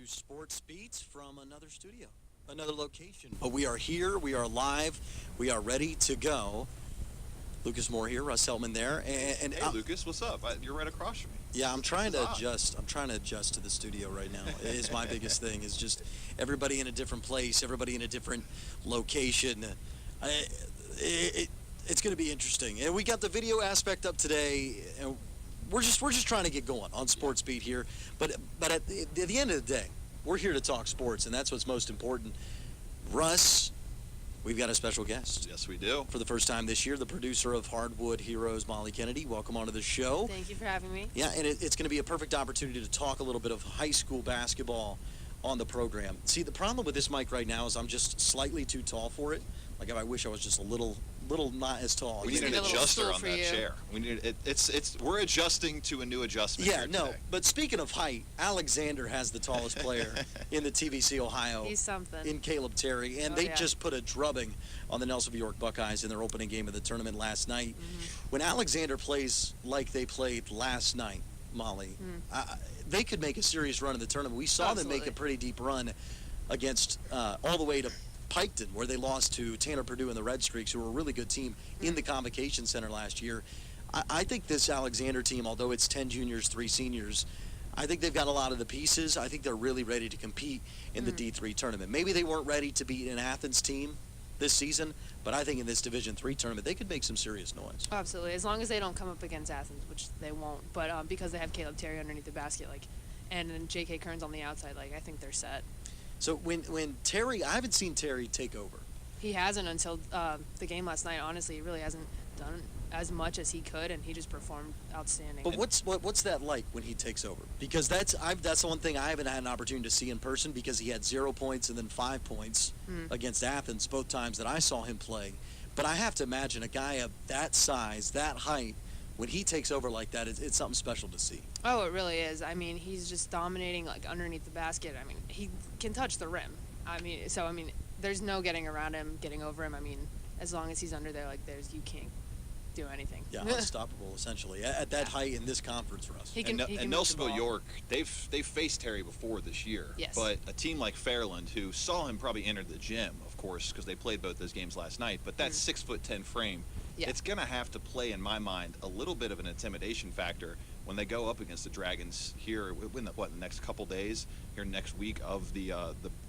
SportsBeat from another studio, another location. But we are here, we are live, we are ready to go. Lucas Moore here, Russ Heltman there, and hey, Lucas, what's up? You're right across from me. Yeah, I'm trying to adjust. I'm trying to adjust to the studio right now. It is my biggest thing. Is just everybody in a different place, everybody in a different location. It's going to be interesting, and we got the video aspect up today. And we're just trying to get going on SportsBeat here. But at the end of the day, we're here to talk sports, and that's what's most important. Russ, we've got a special guest. Yes, we do. For the first time this year, the producer of Hardwood Heroes, Molly Kennedy. Welcome onto the show. Thank you for having me. Yeah, and it's going to be a perfect opportunity to talk a little bit of high school basketball on the program. See, the problem with this mic right now is I'm just slightly too tall for it. Like, I wish I was just a little not as tall. We need an adjuster on that chair. We need we're adjusting to a new adjustment. Yeah, no. But speaking of height, Alexander has the tallest player in the TVC Ohio. He's something. In Caleb Terry, and they just put a drubbing on the Nelsonville York Buckeyes in their opening game of the tournament last night. Mm-hmm. When Alexander plays like they played last night, Molly, they could make a serious run in the tournament. We saw them make a pretty deep run against all the way to Piketon, where they lost to Tanner Purdue and the Red Streaks, who were a really good team in the Convocation Center last year. I think this Alexander team, although it's 10 juniors, 3 seniors, I think they've got a lot of the pieces. I think they're really ready to compete in the D3 tournament. Maybe they weren't ready to beat an Athens team this season, but I think in this Division III tournament, they could make some serious noise. Absolutely, as long as they don't come up against Athens, which they won't. But because they have Caleb Terry underneath the basket, and then J.K. Kearns on the outside, I think they're set. So when Terry, I haven't seen Terry take over. He hasn't until the game last night. Honestly, he really hasn't done as much as he could, and he just performed outstanding. But what's that like when he takes over? Because that's the one thing I haven't had an opportunity to see in person, because he had 0 points and then 5 points against Athens both times that I saw him play. But I have to imagine a guy of that size, that height, when he takes over like that, it's something special to see. Oh, it really is. I mean, he's just dominating underneath the basket. I mean, he can touch the rim. There's no getting around him, getting over him. I mean, as long as he's under there, you can't do anything. Yeah, unstoppable essentially at that height in this conference for us. And Nelsonville York, they've faced Terry before this year. Yes. But a team like Fairland, who saw him probably enter the gym, of course, because they played both those games last night. But that 6'10" frame. Yeah. It's going to have to play, in my mind, a little bit of an intimidation factor when they go up against the Dragons here in the next couple days, here next week of the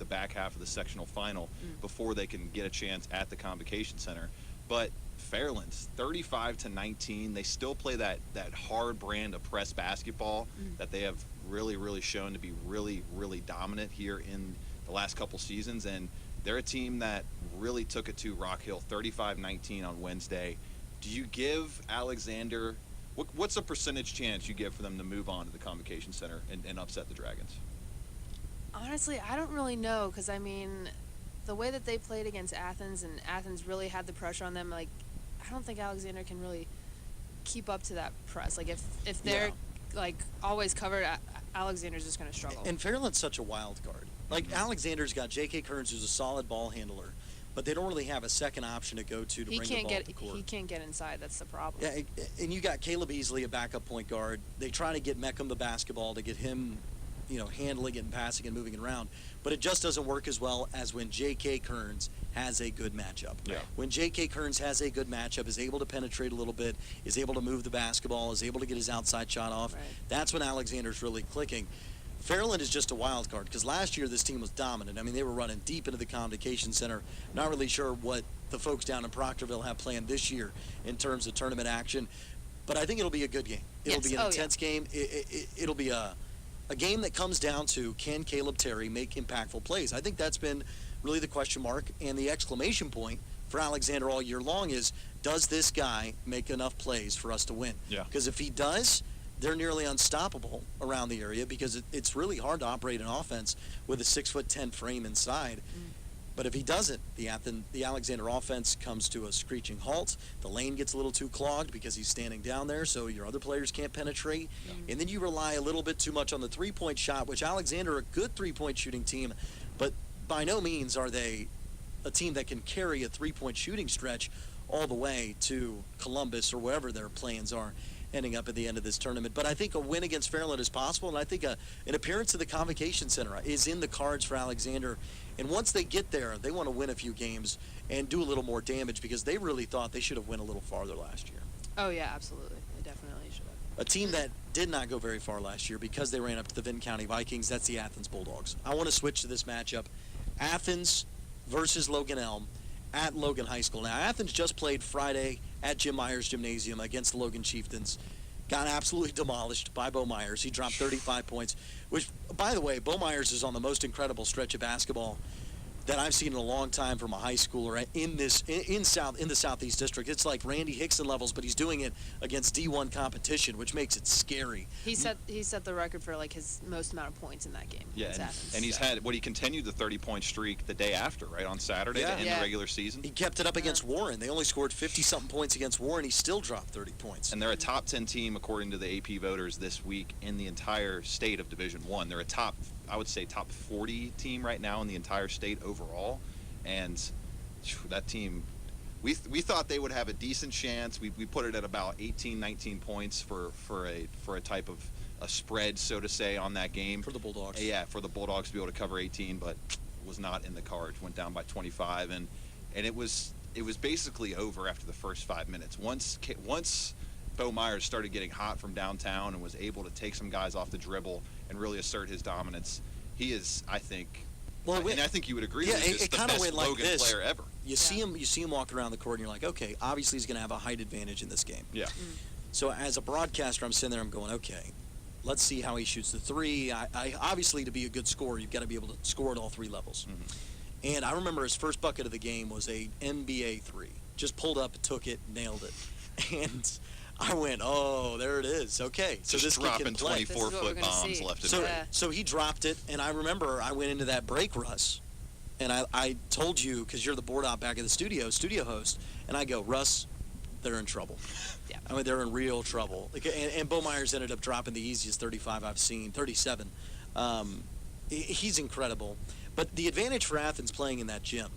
back half of the sectional final, before they can get a chance at the Convocation Center. But Fairland, 35-19, they still play that hard brand of press basketball that they have really, really shown to be really, really dominant here in the last couple seasons. And they're a team that really took it to Rock Hill, 35-19 on Wednesday. Do you give Alexander what's the percentage chance you give for them to move on to the Convocation Center and upset the Dragons? Honestly, I don't really know, because the way that they played against Athens, and Athens really had the pressure on them, I don't think Alexander can really keep up to that press. If they're always covered, Alexander's just going to struggle. And Fairland's such a wild card. Alexander's got J.K. Kearns, who's a solid ball handler, but they don't really have a second option to go to bring the ball up the court. He can't get inside. That's the problem. Yeah, and you got Caleb Easley, a backup point guard. They try to get Meckham the basketball to get him, handling it and passing and moving it around. But it just doesn't work as well as when J.K. Kearns has a good matchup. Yeah. When J.K. Kearns has a good matchup, is able to penetrate a little bit, is able to move the basketball, is able to get his outside shot off, that's when Alexander's really clicking. Fairland is just a wild card, because last year this team was dominant. They were running deep into the Convocation Center. Not really sure what the folks down in Proctorville have planned this year in terms of tournament action, but I think it'll be a good game. It'll be an intense game. It'll be a game that comes down to, can Caleb Terry make impactful plays? I think that's been really the question mark, and the exclamation point for Alexander all year long is, does this guy make enough plays for us to win? Yeah. Because if he does, they're nearly unstoppable around the area, because it's really hard to operate an offense with a 6'10" frame inside. But if he doesn't, the Alexander offense comes to a screeching halt. The lane gets a little too clogged because he's standing down there, so your other players can't penetrate. And then you rely a little bit too much on the three-point shot, which Alexander, a good three-point shooting team, but by no means are they a team that can carry a three-point shooting stretch all the way to Columbus or wherever their plans are. ending up at the end of this tournament. But I think a win against Fairland is possible, and I think an appearance at the Convocation Center is in the cards for Alexander. And once they get there, they want to win a few games and do a little more damage because they really thought they should have went a little farther last year. Oh, yeah, absolutely. They definitely should have. A team that did not go very far last year because they ran up to the Vinton County Vikings, that's the Athens Bulldogs. I want to switch to this matchup. Athens versus Logan Elm at Logan High School. Now, Athens just played Friday at Jim Myers Gymnasium against the Logan Chieftains. Got absolutely demolished by Bo Myers. He dropped 35 points, which, by the way, Bo Myers is on the most incredible stretch of basketball that I've seen in a long time from a high schooler in the Southeast District. It's like Randy Hickson levels, but he's doing it against D1 competition, which makes it scary. He set the record for like his most amount of points in that game. Yeah, and he's had he continued the 30-point streak the day after, right, on Saturday to end the regular season. He kept it up against Warren. They only scored 50-something points against Warren. He still dropped 30 points. And they're a top 10 team according to the AP voters this week in the entire state of Division I. They're a top 40 team right now in the entire state overall, and that team, we thought they would have a decent chance. We put it at about 18, 19 points for a type of a spread, so to say, on that game for the Bulldogs. Yeah, for the Bulldogs to be able to cover 18, but was not in the cards. Went down by 25, and it was basically over after the first 5 minutes. Once Bo Myers started getting hot from downtown and was able to take some guys off the dribble and really assert his dominance, he is, I think, and I think you would agree with me, just the best Logan player ever. You see him walk around the court, and you're like, okay, obviously he's going to have a height advantage in this game. Yeah. So as a broadcaster, I'm sitting there, I'm going, okay, let's see how he shoots the three. I obviously, to be a good scorer, you've got to be able to score at all three levels. Mm-hmm. And I remember his first bucket of the game was a NBA three. Just pulled up, took it, nailed it. And I went, oh, there it is. Okay, so just this kid dropping can play. 24-foot bombs left and right. So he dropped it, and I remember I went into that break, Russ, and I told you, because you're the board op back at the studio host, and I go, Russ, they're in trouble. Yeah. I mean, they're in real trouble. And Bo Myers ended up dropping the easiest 35 I've seen, 37. He's incredible. But the advantage for Athens playing in that gym,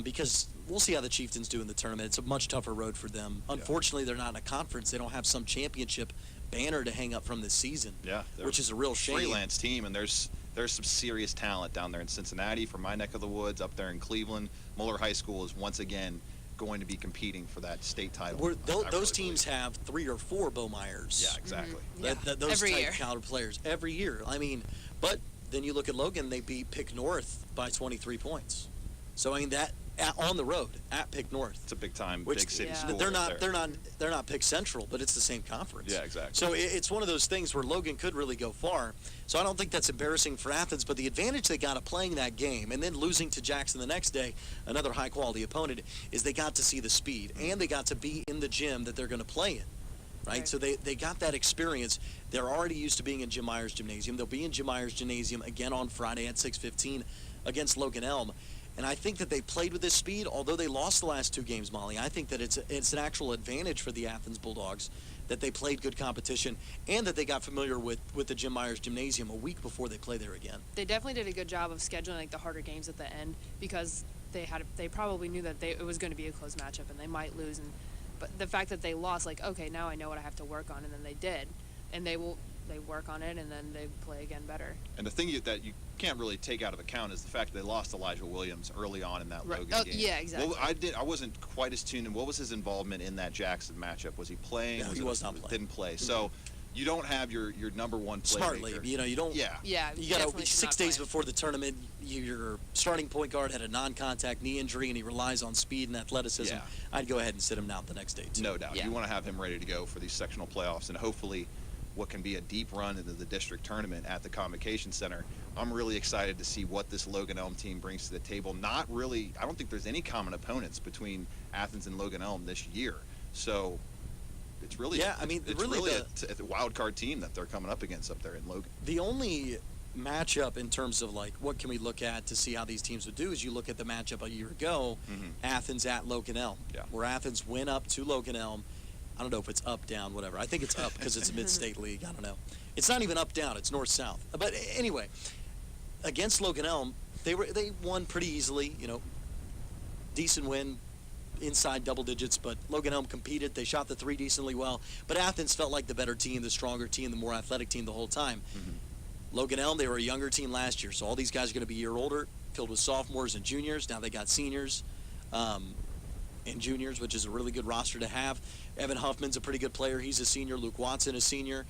because we'll see how the Chieftains do in the tournament. It's a much tougher road for them. Unfortunately, they're not in a conference. They don't have some championship banner to hang up from this season, which is a real shame. Freelance team, and there's some serious talent down there in Cincinnati, from my neck of the woods, up there in Cleveland. Muller High School is once again going to be competing for that state title. Those teams have 3 or 4 Bo Myers. Yeah, exactly. Mm-hmm. Those every type year. caliber players every year. I mean, but then you look at Logan, they beat Pick North by 23 points. So I mean that on the road at Pick North. It's a big city school. They're not Pick Central, but it's the same conference. Yeah, exactly. So it's one of those things where Logan could really go far. So I don't think that's embarrassing for Athens, but the advantage they got of playing that game and then losing to Jackson the next day, another high quality opponent, is they got to see the speed and they got to be in the gym that they're going to play in. Right? So they got that experience. They're already used to being in Jim Myers Gymnasium. They'll be in Jim Myers Gymnasium again on Friday at 6:15 against Logan Elm. And I think that they played with this speed, although they lost the last 2 games, Molly. I think that it's an actual advantage for the Athens Bulldogs that they played good competition and that they got familiar with the Jim Myers Gymnasium a week before they play there again. They definitely did a good job of scheduling like the harder games at the end because they probably knew that it was going to be a close matchup and they might lose. But the fact that they lost, like, okay, now I know what I have to work on, and then they did, and they work on it, and then they play again better. And the thing that you can't really take out of account is the fact that they lost Elijah Williams early on in that Logan game. Yeah, exactly. Well, I wasn't quite as tuned in. What was his involvement in that Jackson matchup? Was he playing? No, he was not playing. Didn't play. Mm-hmm. So you don't have your number one playmaker. Smartly, you don't. Yeah. You got to 6 days before the tournament. Your starting point guard had a non-contact knee injury, and he relies on speed and athleticism. Yeah. I'd go ahead and sit him out the next day too. No doubt. Yeah. You want to have him ready to go for these sectional playoffs, and hopefully what can be a deep run into the district tournament at the Convocation Center. I'm really excited to see what this Logan Elm team brings to the table. I don't think there's any common opponents between Athens and Logan Elm this year. So it's really, a wild card team that they're coming up against up there in Logan. The only matchup in terms of like what can we look at to see how these teams would do is you look at the matchup a year ago, Athens at Logan Elm, where Athens went up to Logan Elm. I don't know if it's up, down, whatever. I think it's up because it's a mid-state league. I don't know. It's not even up, down. It's north-south. But anyway, against Logan Elm, they won pretty easily. Decent win, inside double digits, but Logan Elm competed. They shot the three decently well, but Athens felt like the better team, the stronger team, the more athletic team the whole time. Logan Elm, they were a younger team last year, so all these guys are going to be a year older, filled with sophomores and juniors. Now they got seniors and juniors, which is a really good roster to have. Evan Huffman's a pretty good player. He's a senior. Luke Watson, a senior.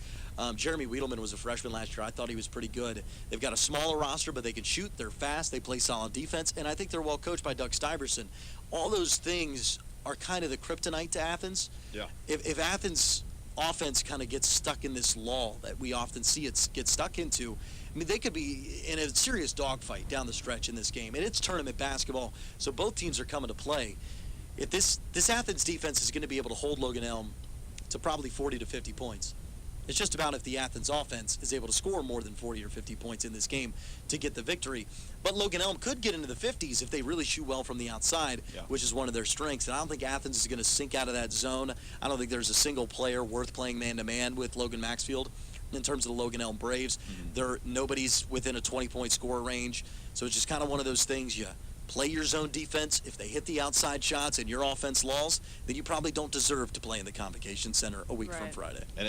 Jeremy Wiedelman was a freshman last year. I thought he was pretty good. They've got a smaller roster, but they can shoot. They're fast. They play solid defense, and I think they're well coached by Doug Stuyvesant. All those things are kind of the kryptonite to Athens. Yeah. If Athens' offense kind of gets stuck in this lull that we often see it get stuck into, I mean, they could be in a serious dogfight down the stretch in this game. And it's tournament basketball, so both teams are coming to play. If this Athens defense is going to be able to hold Logan Elm to probably 40 to 50 points, it's just about if the Athens offense is able to score more than 40 or 50 points in this game to get the victory. But Logan Elm could get into the 50s if they really shoot well from the outside, which is one of their strengths. And I don't think Athens is going to sink out of that zone. I don't think there's a single player worth playing man-to-man with Logan Maxfield. In terms of the Logan Elm Braves, nobody's within a 20-point score range. So it's just kind of one of those things. You play your zone defense. If they hit the outside shots and your offense lulls, then you probably don't deserve to play in the Convocation Center a week from Friday. And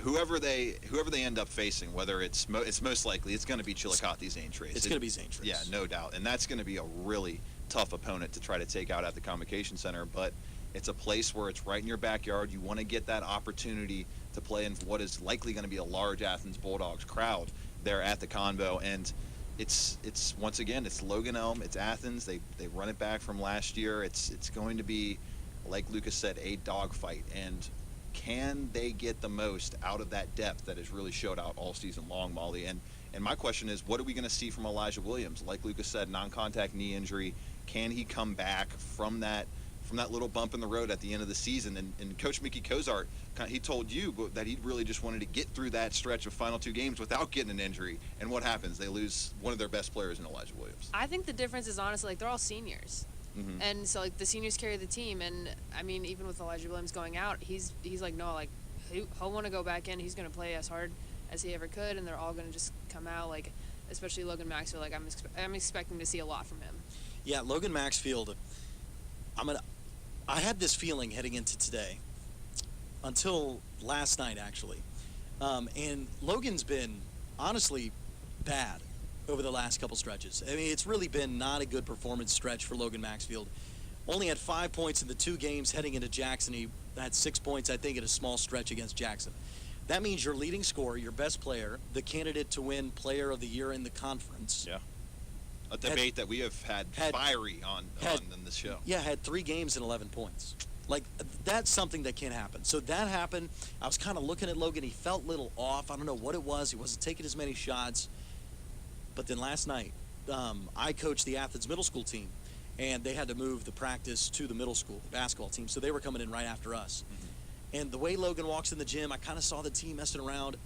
whoever they end up facing, whether it's most likely it's going to be Chillicote's Zane Trace. It's going to be Zane Trace. Yeah, no doubt. And that's going to be a really tough opponent to try to take out at the Convocation Center. But it's a place where it's right in your backyard. You want to get that opportunity to play in what is likely going to be a large Athens Bulldogs crowd there at the Convo. And it's once again, it's Logan Elm, it's Athens. They run it back from last year. It's going to be, like Lucas said, a dogfight. And can they get the most out of that depth that has really showed out all season long, Molly? And my question is, what are we going to see from Elijah Williams? Like Lucas said, non-contact knee injury. Can he come back from that little bump in the road at the end of the season? And Coach Mickey Cozart, he told you that he really just wanted to get through that stretch of final two games without getting an injury. And what happens? They lose one of their best players in Elijah Williams. I think the difference is honestly, like, they're all seniors. And so, like, the seniors carry the team. And, I mean, even with Elijah Williams going out, he's like, no, like, he'll want to go back in. He's going to play as hard as he ever could, and they're all going to just come out, like, especially Logan Maxfield. Like, I'm expecting to see a lot from him. Yeah, Logan Maxfield, I had this feeling heading into today, until last night, actually. And Logan's been, honestly, bad over the last couple stretches. I mean, it's really been not a good performance stretch for Logan Maxfield. Only had 5 points in the 2 games heading into Jackson. He had 6 points, I think, in a small stretch against Jackson. That means your leading scorer, your best player, the candidate to win Player of the Year in the conference. Yeah. A debate that we have had fiery on this show. Yeah, had 3 games and 11 points. Like, that's something that can't happen. So that happened. I was kind of looking at Logan. He felt a little off. I don't know what it was. He wasn't taking as many shots. But then last night, I coached the Athens middle school team, and they had to move the practice to the middle school, the basketball team. So they were coming in right after us. And the way Logan walks in the gym, I kind of saw the team messing around.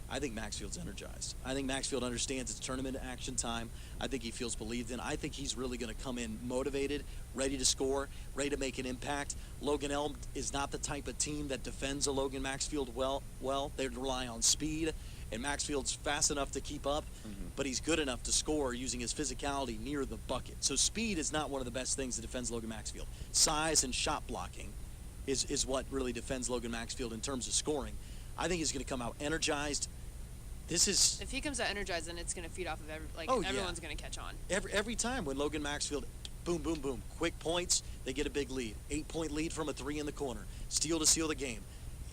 I think Maxfield's energized. I think Maxfield understands it's tournament action time. I think he feels believed in. I think he's really going to come in motivated, ready to score, ready to make an impact. Logan Elm is not the type of team that defends a Logan Maxfield well. They rely on speed, and Maxfield's fast enough to keep up, but he's good enough to score using his physicality near the bucket. So speed is not one of the best things that defends Logan Maxfield. Size and shot blocking is what really defends Logan Maxfield in terms of scoring. I think he's going to come out energized. If he comes out energized, then it's going to feed off of everyone's going to catch on. Every time when Logan Maxfield, boom, boom, boom, quick points, they get a big lead. 8-point lead from a 3 in the corner. Steal to seal the game.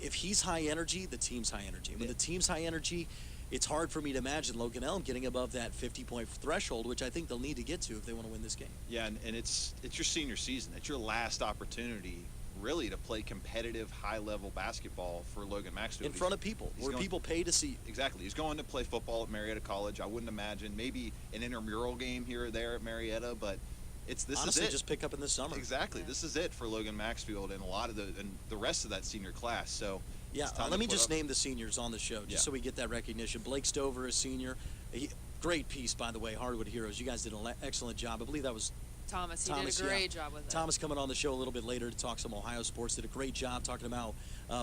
If he's high energy, the team's high energy. When the team's high energy, it's hard for me to imagine Logan Elm getting above that 50-point threshold, which I think they'll need to get to if they want to win this game. Yeah, and it's your senior season. It's your last opportunity, really, to play competitive, high-level basketball for Logan Maxfield. In front of people, where people pay to see. Exactly. He's going to play football at Marietta College. I wouldn't imagine maybe an intramural game here or there at Marietta, but honestly, is it. Just pick up in the summer. Exactly. Yeah. This is it for Logan Maxfield and the rest of that senior class. So yeah, let me just name the seniors on the show, so we get that recognition. Blake Stover, a senior. Great piece, by the way, Hardwood Heroes. You guys did an excellent job. I believe that was Thomas. He did a great job with it. Thomas coming on the show a little bit later to talk some Ohio sports. Did a great job talking about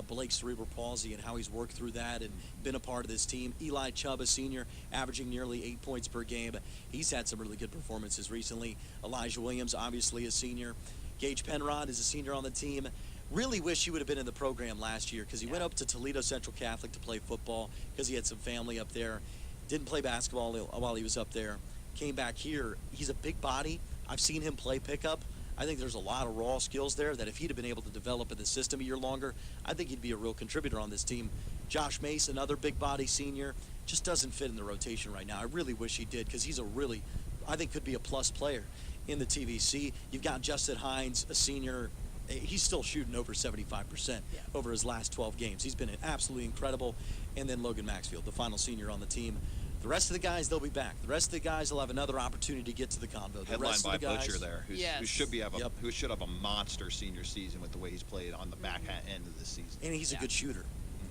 Blake's cerebral palsy and how he's worked through that and been a part of this team. Eli Chubb, a senior, averaging nearly 8 points per game. He's had some really good performances recently. Elijah Williams, obviously a senior. Gage Penrod is a senior on the team. Really wish he would have been in the program last year because he went up to Toledo Central Catholic to play football because he had some family up there. Didn't play basketball while he was up there. Came back here. He's a big body. I've seen him play pickup. I think there's a lot of raw skills there that if he'd have been able to develop in the system a year longer, I think he'd be a real contributor on this team. Josh Mace, another big body senior, just doesn't fit in the rotation right now. I really wish he did because he's a really, I think, could be a plus player in the TVC. You've got Justin Hines, a senior. He's still shooting over 75% over his last 12 games. He's been absolutely incredible. And then Logan Maxfield, the final senior on the team. The rest of the guys, they'll be back. The rest of the guys will have another opportunity to get to the convo. The Headlined rest by of the guys, Butcher there, who should have a monster senior season with the way he's played on the back end of this season. And he's a good shooter,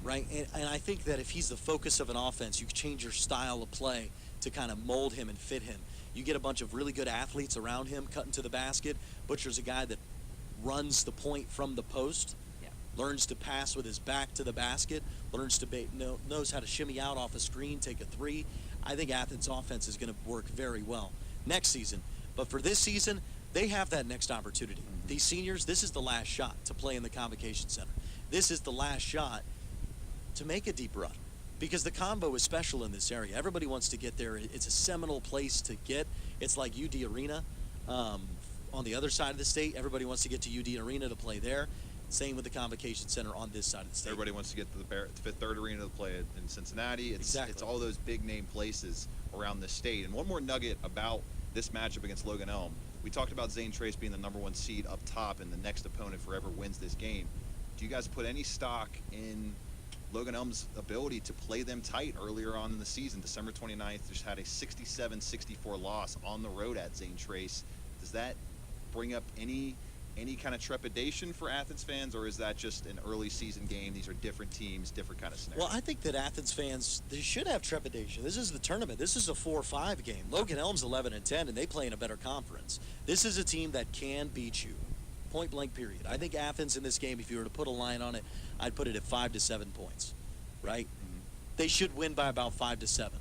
right? And I think that if he's the focus of an offense, you can change your style of play to kind of mold him and fit him. You get a bunch of really good athletes around him cutting to the basket. Butcher's a guy that runs the point from the post, learns to pass with his back to the basket, knows how to shimmy out off a screen, take a three. I think Athens' offense is going to work very well next season. But for this season, they have that next opportunity. These seniors, this is the last shot to play in the Convocation Center. This is the last shot to make a deep run because the combo is special in this area. Everybody wants to get there. It's a seminal place to get. It's like UD Arena. On the other side of the state, everybody wants to get to UD Arena to play there. Same with the Convocation Center on this side of the state. Everybody wants to get to the Fifth Third Arena to play in Cincinnati. It's all those big name places around the state. And one more nugget about this matchup against Logan Elm. We talked about Zane Trace being the #1 seed up top and the next opponent forever wins this game. Do you guys put any stock in Logan Elm's ability to play them tight earlier on in the season? December 29th, just had a 67-64 loss on the road at Zane Trace. Does that bring up any kind of trepidation for Athens fans, or is that just an early season game? These are different teams, different kind of scenarios. Well, I think that Athens fans, they should have trepidation. This is the tournament. This is a 4-5 game. Logan Elm's 11-10, and they play in a better conference. This is a team that can beat you, point blank period. I think Athens in this game, if you were to put a line on it, I'd put it at 5 to 7 points, right? They should win by about 5 to 7.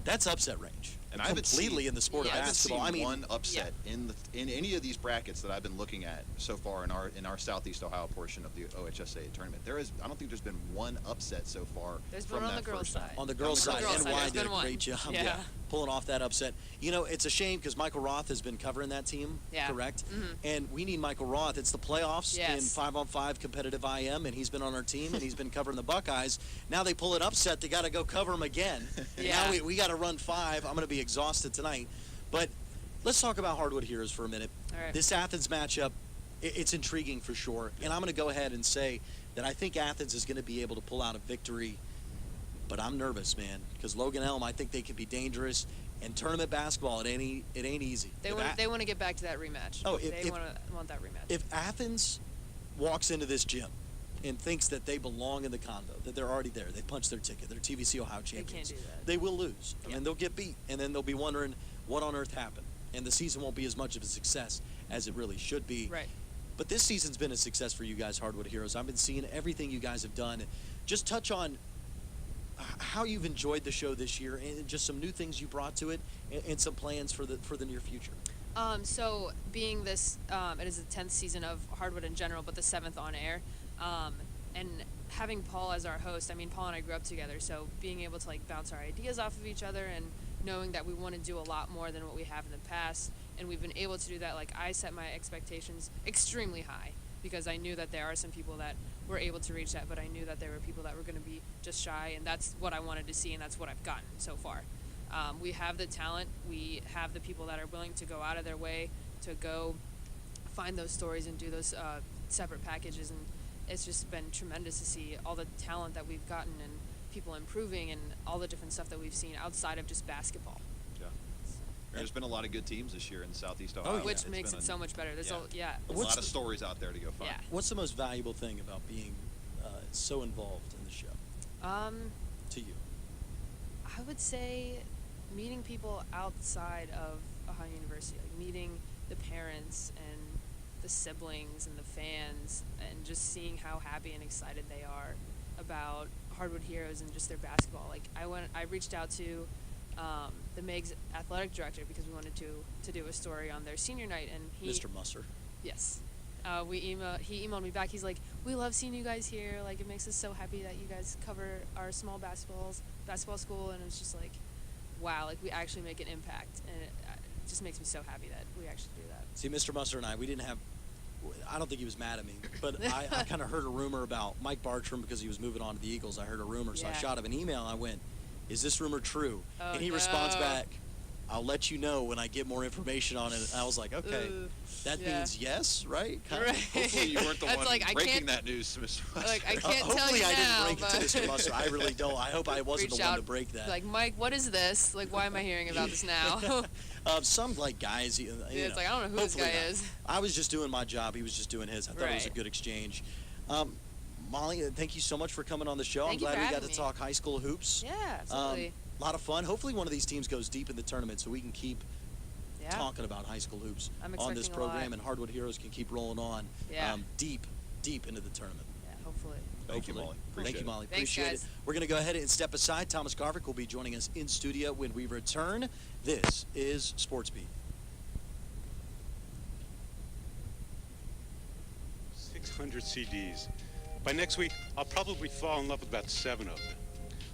That's upset range. And I haven't completely in the sport of basketball. I haven't seen one upset in any of these brackets that I've been looking at so far in our Southeast Ohio portion of the OHSA tournament. I don't think there's been one upset so far. There's from one on that the girls' first side. On the girls' side, NY did a great job. Yeah. Pulling off that upset. You know, it's a shame because Michael Roth has been covering that team, correct? And we need Michael Roth. It's the playoffs in 5-on-5 competitive IM, and he's been on our team, and he's been covering the Buckeyes. Now they pull an upset. They got to go cover them again. Now we got to run 5. I'm going to be exhausted tonight. But let's talk about Hardwood Heroes for a minute. All right. This Athens matchup, it's intriguing for sure. And I'm going to go ahead and say that I think Athens is going to be able to pull out a victory. But I'm nervous, man, because Logan Elm, I think they could be dangerous. And tournament basketball, it ain't easy. They want to get back to that rematch. Oh, they want that rematch. If Athens walks into this gym and thinks that they belong in the convo, that they're already there, they punched their ticket, they're TVC Ohio champions, they can't do that. They will lose. I mean, they'll get beat, and then they'll be wondering what on earth happened. And the season won't be as much of a success as it really should be. Right. But this season's been a success for you guys, Hardwood Heroes. I've been seeing everything you guys have done. Just touch on how you've enjoyed the show this year and just some new things you brought to it and some plans for the near future. So being this, it is the 10th season of Hardwood in general, but the 7th on air, and having Paul as our host, I mean, Paul and I grew up together, so being able to like bounce our ideas off of each other and knowing that we want to do a lot more than what we have in the past, and we've been able to do that. Like, I set my expectations extremely high because I knew that there are some people that were able to reach that, but I knew that there were people that were going to be just shy, and that's what I wanted to see, and that's what I've gotten so far. We have the talent. We have the people that are willing to go out of their way to go find those stories and do those separate packages, and it's just been tremendous to see all the talent that we've gotten and people improving and all the different stuff that we've seen outside of just basketball. Yeah. There's been a lot of good teams this year in Southeast Ohio. Which makes it so much better. There's a lot of stories out there to go find. Yeah. What's the most valuable thing about being so involved in the show to you? I would say meeting people outside of Ohio University, like meeting the parents and the siblings and the fans, and just seeing how happy and excited they are about Hardwood Heroes and just their basketball. Like, I reached out to the MEG's athletic director because we wanted to do a story on their senior night, and he... Mr. Musser. Yes. he emailed me back. He's like, "We love seeing you guys here. Like, it makes us so happy that you guys cover our small basketball school." And it was just like, wow, like we actually make an impact, and it just makes me so happy that we actually do that. See, Mr. Musser and we didn't have. I don't think he was mad at me, but I kind of heard a rumor about Mike Bartram because he was moving on to the Eagles. I heard a rumor, so I shot him an email. I went, "Is this rumor true?" Oh, and he responds back, "I'll let you know when I get more information on it." And I was like, okay, that means yes, right? Right. Hopefully you weren't the one like, breaking that news to Mr. Musser. Like, I can't tell Hopefully you I now, didn't break it to Mr. Musser. I really don't. I hope I wasn't the one to break that. Like, Mike, what is this? Like, why am I hearing about this now? Some like guys, It's like, I don't know who this guy is. I was just doing my job. He was just doing his. I thought it was a good exchange. Molly, thank you so much for coming on the show. I'm glad we got to talk high school hoops. Yeah, absolutely. A lot of fun. Hopefully one of these teams goes deep in the tournament so we can keep talking about high school hoops on this program, and Hardwood Heroes can keep rolling on deep into the tournament. Yeah, hopefully. Thank you, Molly. Thank you, Molly. Thanks, Appreciate it. We're going to go ahead and step aside. Thomas Garvick will be joining us in studio when we return. This is SportsBeat. 600 CDs. By next week, I'll probably fall in love with about 7 of them.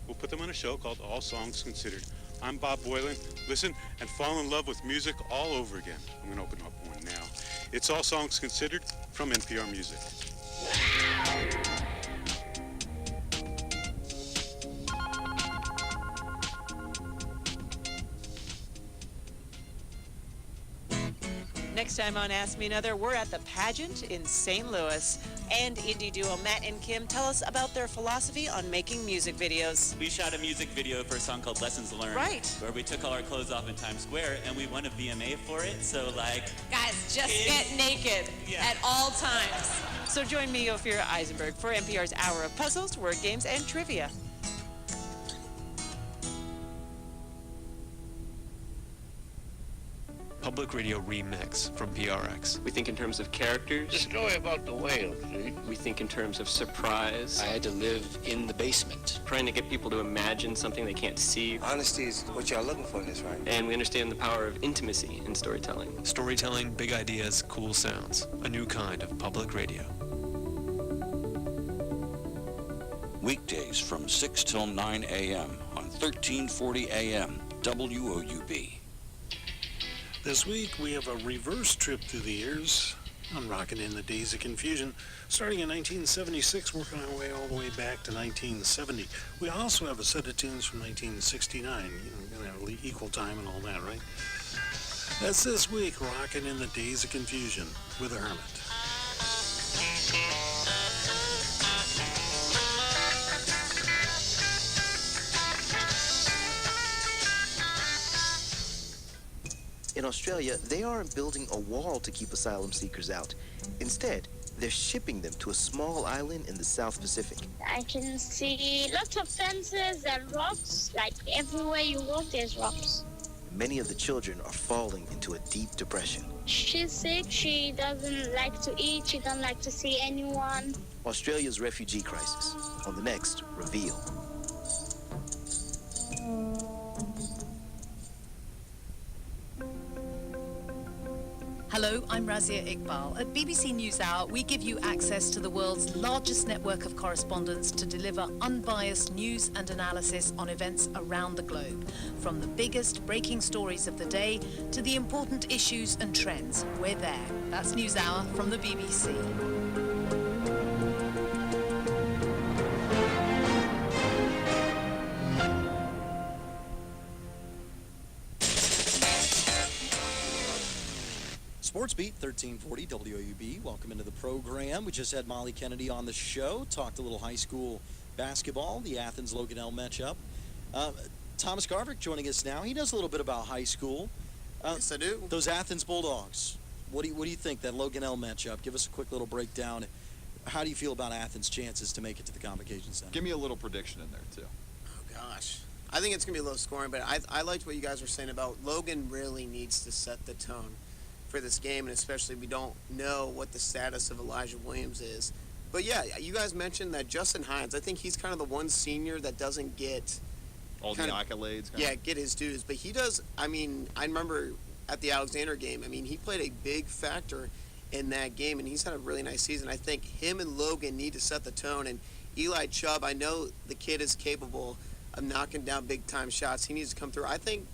We'll put them on a show called All Songs Considered. I'm Bob Boylan. Listen and fall in love with music all over again. I'm going to open up one now. It's All Songs Considered from NPR Music. Next time on Ask Me Another, we're at the pageant in St. Louis. And indie duo Matt and Kim tell us about their philosophy on making music videos. We shot a music video for a song called Lessons Learned. Right. Where we took all our clothes off in Times Square and we won a VMA for it. So, like... Guys, just get naked at all times. So join me, Ophira Eisenberg, for NPR's Hour of Puzzles, Word Games, and Trivia. Public Radio Remix from PRX. We think in terms of characters. The story about the whale, see? We think in terms of surprise. I had to live in the basement. Trying to get people to imagine something they can't see. Honesty is what y'all looking for in this, right? And we understand the power of intimacy in storytelling. Storytelling, big ideas, cool sounds. A new kind of public radio. Weekdays from 6 till 9 a.m. on 1340 a.m. WOUB. This week, we have a reverse trip through the years on Rockin' in the Days of Confusion, starting in 1976, working our way all the way back to 1970. We also have a set of tunes from 1969, equal time and all that, right? That's this week, Rockin' in the Days of Confusion with a Hermit. In Australia, they aren't building a wall to keep asylum seekers out. Instead, they're shipping them to a small island in the South Pacific. I can see lots of fences and rocks. Like everywhere you walk, there's rocks. Many of the children are falling into a deep depression. She's sick. She doesn't like to eat. She doesn't like to see anyone. Australia's refugee crisis on the next Reveal. Hello, I'm Razia Iqbal. At BBC NewsHour, we give you access to the world's largest network of correspondents to deliver unbiased news and analysis on events around the globe. From the biggest breaking stories of the day to the important issues and trends, we're there. That's NewsHour from the BBC. SportsBeat 1340 WOUB. Welcome into the program. We just had Molly Kennedy on the show. Talked a little high school basketball, the Athens-Loganell matchup. Thomas Garvick joining us now. He knows a little bit about high school. Yes, I do. Those Athens Bulldogs. What do you think, that Loganell matchup? Give us a quick little breakdown. How do you feel about Athens' chances to make it to the Convocation Center? Give me a little prediction in there, too. Oh, gosh. I think it's going to be low scoring, but I liked what you guys were saying about Logan really needs to set the tone for this game, and especially we don't know what the status of Elijah Williams is. But yeah, you guys mentioned that Justin Hines, I think he's kind of the one senior that doesn't get all the accolades. Get his dues. But he does, I remember at the Alexander game, he played a big factor in that game, and he's had a really nice season. I think him and Logan need to set the tone, and Eli Chubb, I know the kid is capable of knocking down big-time shots. He needs to come through. I think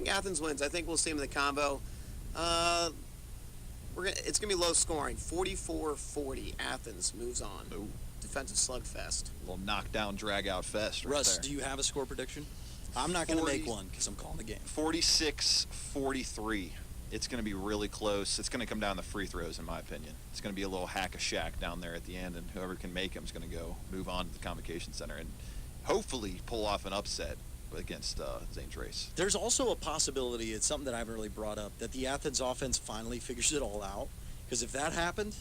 Athens wins. I think we'll see him in the combo. It's going to be low scoring, 44-40. Athens moves on. Ooh. Defensive slugfest. A little knockdown, drag-out fest right Russ, there. do you have a score prediction? I'm not going to make one because I'm calling the game. 46-43. It's going to be really close. It's going to come down to free throws, in my opinion. It's going to be a little hack-a-shack down there at the end, and whoever can make them is going to go move on to the Convocation Center and hopefully pull off an upset against Zane Trace. There's also a possibility, it's something that I haven't really brought up, that the Athens offense finally figures it all out. Because if that happened,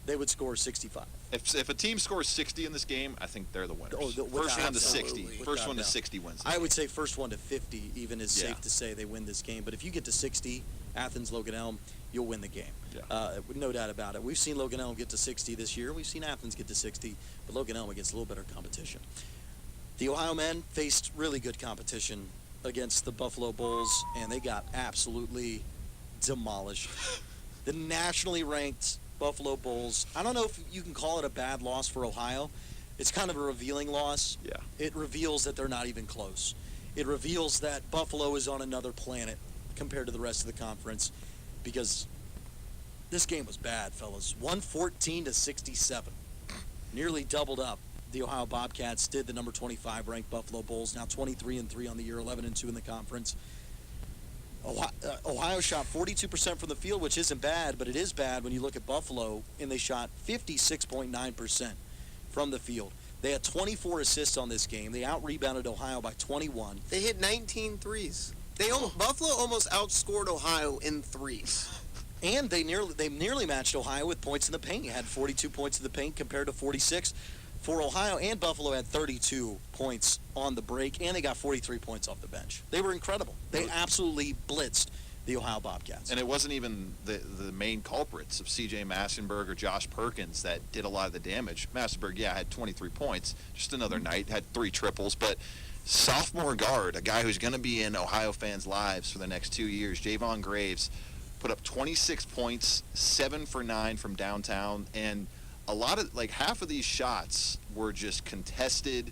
they would score 65. If a team scores 60 in this game, I think they're the winners. First one to 60. First one to 60 wins. I would say first one to 50 even is safe to say they win this game. But if you get to 60, Athens, Logan Elm, you'll win the game. Yeah. No doubt about it. We've seen Logan Elm get to 60 this year. We've seen Athens get to 60. But Logan Elm against a little better competition. The Ohio men faced really good competition against the Buffalo Bulls, and they got absolutely demolished. The nationally ranked Buffalo Bulls, I don't know if you can call it a bad loss for Ohio. It's kind of a revealing loss. Yeah. It reveals that they're not even close. It reveals that Buffalo is on another planet compared to the rest of the conference, because this game was bad, fellas. 114-67. Nearly doubled up. The Ohio Bobcats did the number 25 ranked Buffalo Bulls, now 23-3 on the year, 11-2 in the conference. Ohio shot 42% from the field, which isn't bad, but it is bad when you look at Buffalo, and they shot 56.9% from the field. They had 24 assists on this game. They out-rebounded Ohio by 21. They hit 19 threes. Buffalo almost outscored Ohio in threes. And they nearly matched Ohio with points in the paint. Had 42 points in the paint compared to 46 for Ohio, and Buffalo had 32 points on the break, and they got 43 points off the bench. They were incredible. They absolutely blitzed the Ohio Bobcats. And it wasn't even the main culprits of C.J. Massenberg or Josh Perkins that did a lot of the damage. Massenberg, had 23 points, just another night, had 3 triples, but sophomore guard, a guy who's going to be in Ohio fans' lives for the next 2 years, Javon Graves, put up 26 points, 7 for 9 from downtown, and a lot of, half of these shots were just contested.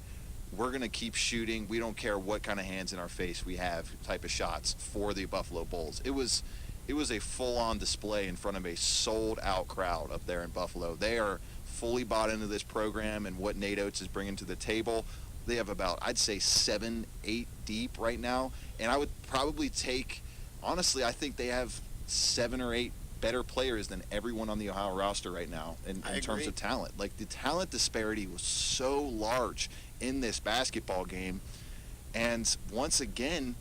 We're going to keep shooting. We don't care what kind of hands in our face we have type of shots for the Buffalo Bulls. It was a full-on display in front of a sold-out crowd up there in Buffalo. They are fully bought into this program and what Nate Oates is bringing to the table. They have about, I'd say, 7, 8 deep right now. And I would probably take, honestly, I think they have 7 or 8 better players than everyone on the Ohio roster right now in terms of talent. The talent disparity was so large in this basketball game. And once again,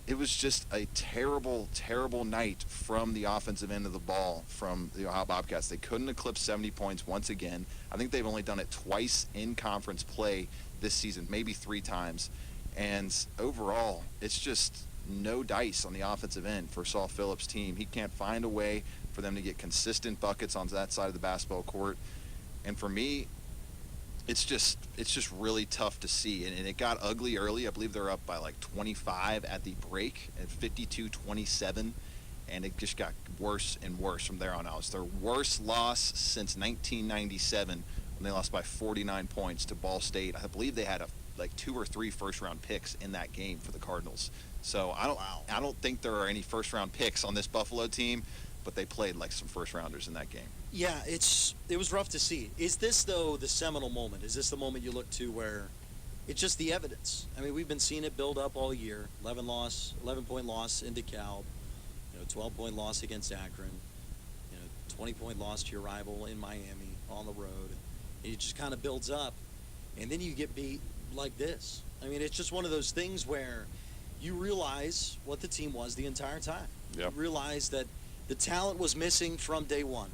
it was just a terrible, terrible night from the offensive end of the ball from the Ohio Bobcats. They couldn't eclipse 70 points once again. I think they've only done it twice in conference play this season, maybe 3 times. And overall, it's just no dice on the offensive end for Saul Phillips' team. He can't find a way for them to get consistent buckets on that side of the basketball court. And for me, it's just really tough to see. And it got ugly early. I believe they're up by 25 at the break at 52-27. And it just got worse and worse from there on out. It's their worst loss since 1997 when they lost by 49 points to Ball State. I believe they had 2 or 3 first-round picks in that game for the Cardinals. So I don't think there are any first-round picks on this Buffalo team, but they played like some first-rounders in that game. Yeah, it was rough to see. Is this, though, the seminal moment? Is this the moment you look to where it's just the evidence? I mean, we've been seeing it build up all year. 11-point loss in DeKalb, 12-point loss against Akron, 20-point loss to your rival in Miami on the road. And it just kind of builds up, and then you get beat like this. I mean, it's just one of those things where you realize what the team was the entire time. Yep. You realize that the talent was missing from day one.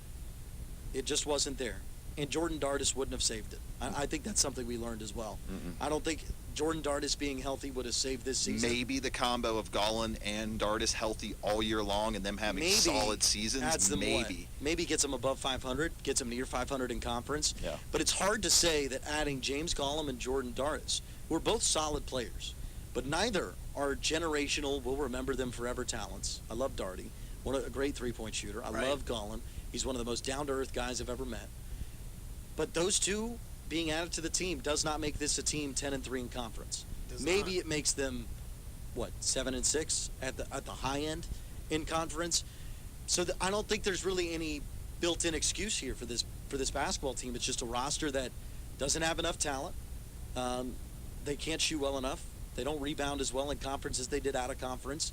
It just wasn't there. And Jordan Dardis wouldn't have saved it. I think that's something we learned as well. I don't think Jordan Dardis being healthy would have saved this season. Maybe the combo of Gollin and Dardis healthy all year long and them having solid seasons. Adds them maybe. away. Maybe gets them above 500, gets them near 500 in conference. Yeah. But it's hard to say that adding James Gollum and Jordan Dardis, who are both solid players, but neither are generational, we'll remember them forever talents. I love Darty. A great three-point shooter. I love Gollum. He's one of the most down-to-earth guys I've ever met. But those two being added to the team does not make this a team 10-3 in conference. Maybe it makes them, 7-6 at the high end in conference. So I don't think there's really any built-in excuse here for this basketball team. It's just a roster that doesn't have enough talent. They can't shoot well enough. They don't rebound as well in conference as they did out of conference.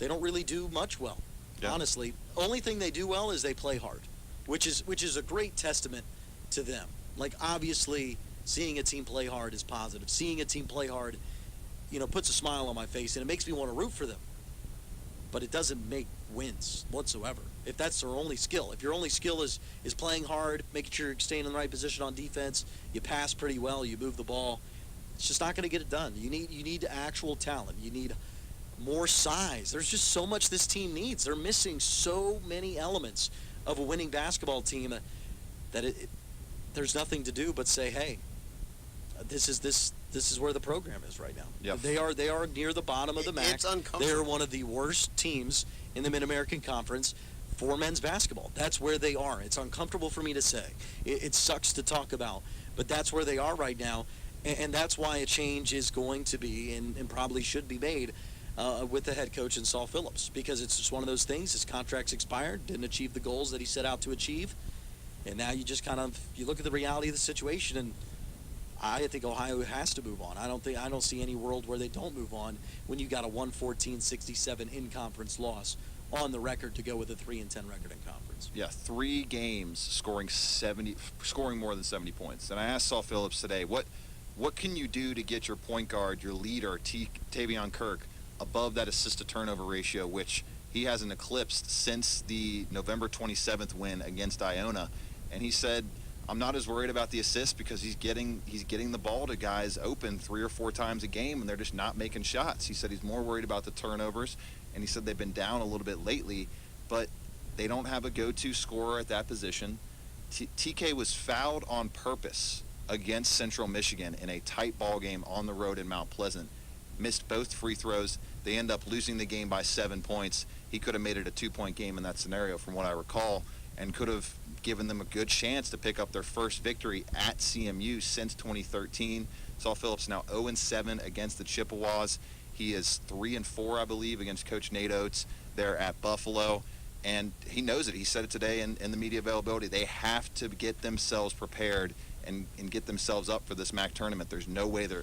They don't really do much well, honestly. Only thing they do well is they play hard, which is a great testament to them. Like, obviously, seeing a team play hard is positive. Seeing a team play hard, puts a smile on my face, and it makes me want to root for them. But it doesn't make wins whatsoever. If that's their only skill. If your only skill is playing hard, making sure you're staying in the right position on defense, you pass pretty well, you move the ball, it's just not going to get it done. You need actual talent. You need more size. There's just so much this team needs. They're missing so many elements of a winning basketball team that there's nothing to do but say, hey, this is where the program is right now. Yep. They are near the bottom of the MAC. It's uncomfortable. They are one of the worst teams in the Mid-American Conference for men's basketball. That's where they are. It's uncomfortable for me to say. It sucks to talk about, but that's where they are right now, and that's why a change is going to be and probably should be made with the head coach in Saul Phillips, because it's just one of those things. His contract's expired, didn't achieve the goals that he set out to achieve, and now you just you look at the reality of the situation, and I think Ohio has to move on. I don't see any world where they don't move on when you got a 114-67 in-conference loss on the record to go with a 3-10 record in conference. Yeah, 3 games scoring more than 70 points. And I asked Saul Phillips today, what can you do to get your point guard, your leader, Tavion Kirk, above that assist-to-turnover ratio, which he hasn't eclipsed since the November 27th win against Iona? And he said, I'm not as worried about the assists because he's getting the ball to guys open 3 or 4 times a game, and they're just not making shots. He said he's more worried about the turnovers, and he said they've been down a little bit lately, but they don't have a go-to scorer at that position. TK was fouled on purpose against Central Michigan in a tight ball game on the road in Mount Pleasant. Missed both free throws. They end up losing the game by 7 points. He could have made it a 2-point game in that scenario from what I recall, and could have given them a good chance to pick up their first victory at CMU since 2013. Saul Phillips now 0-7 against the Chippewas. He is 3-4, I believe, against Coach Nate Oates there at Buffalo. And he knows it. He said it today in the media availability. They have to get themselves prepared and get themselves up for this MAC tournament. There's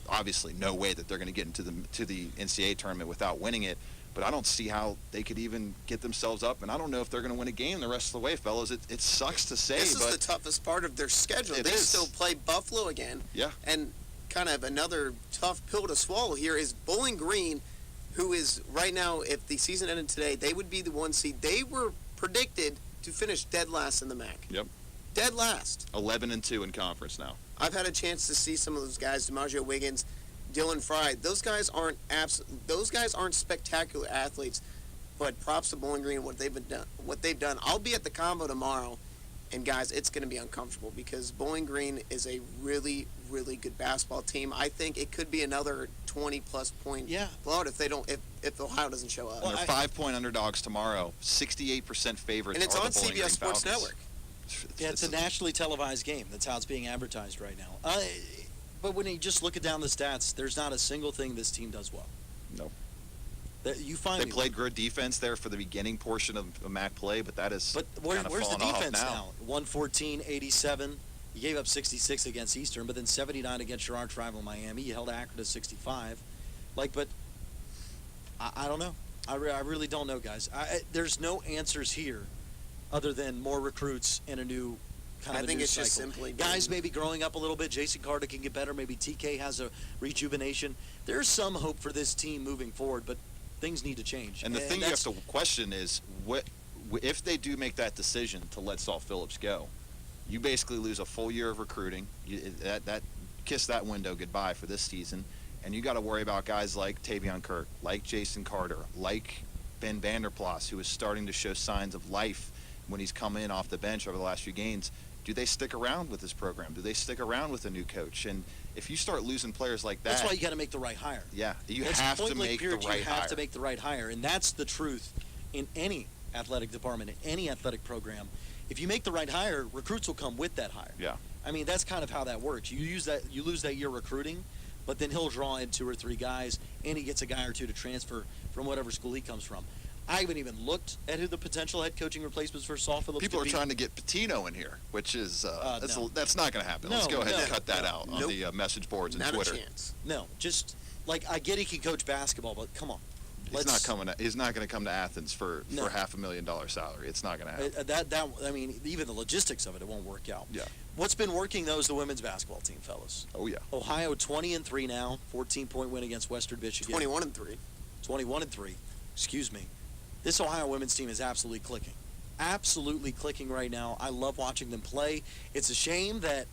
obviously no way that they're going to get into the NCAA tournament without winning it. But I don't see how they could even get themselves up, and I don't know if they're going to win a game the rest of the way, fellas. It sucks to say, this but is the toughest part of their schedule. They still play Buffalo again. Yeah. And kind of another tough pill to swallow here is Bowling Green, who is right now, if the season ended today, they would be the 1 seed. They were predicted to finish dead last in the MAC. Yep. Dead last. 11-2 in conference now. I've had a chance to see some of those guys, DiMaggio Wiggins, Dylan Fry. Those guys aren't spectacular athletes, but props to Bowling Green and what they've done. I'll be at the Combo tomorrow, and guys, it's going to be uncomfortable because Bowling Green is a really, really good basketball team. I think it could be another 20-plus point blowout if Ohio doesn't show up. Well, they're 5-point underdogs tomorrow, 68% favorites. And it's are on the Bowling CBS Green Sports Falcons. Network. Yeah, it's a nationally televised game. That's how it's being advertised right now. But when you just look down the stats, there's not a single thing this team does well. No. They played good defense there for the beginning portion of MAC play, but that is where's the defense now? 114-87. You gave up 66 against Eastern, but then 79 against your arch rival Miami. You held Akron to 65. But I don't know. I really don't know, guys. There's no answers here other than more recruits and a new I think it's just simply guys maybe growing up a little bit. Jason Carter can get better. Maybe TK has a rejuvenation. There's some hope for this team moving forward, but things need to change. And the thing you have to question is, if they do make that decision to let Saul Phillips go, you basically lose a full year of recruiting. That kiss that window goodbye for this season, and you got to worry about guys like Tavion Kirk, like Jason Carter, like Ben Vanderplas, who is starting to show signs of life when he's come in off the bench over the last few games. Do they stick around with this program? Do they stick around with a new coach? And if you start losing players like that, that's why you got to make the right hire. Yeah, you have to make the right hire. You have to make the right hire, and that's the truth in any athletic department, in any athletic program, if you make the right hire, recruits will come with that hire. Yeah. I mean, that's kind of how that works. You lose that year recruiting, but then he'll draw in 2 or 3 guys, and he gets a guy or 2 to transfer from whatever school he comes from. I haven't even looked at who the potential head coaching replacements for Saul Phillips People are could be. trying to get Patino in here, which is no. that's not going to happen. Let's No, go ahead no. and cut that out on Nope. the message boards and Not Twitter. a chance. No, just like I get he can coach basketball, but come on. He's not coming. He's not going to come to Athens for No. $500,000 salary. It's not going to happen. That I mean, even the logistics of it won't work out. Yeah. What's been working though is the women's basketball team, fellas. Oh yeah. Ohio 20-3 now, 14-point win against Western Michigan. 21-3. 21-3. Excuse me. This Ohio women's team is absolutely clicking. Absolutely clicking right now. I love watching them play. It's a shame that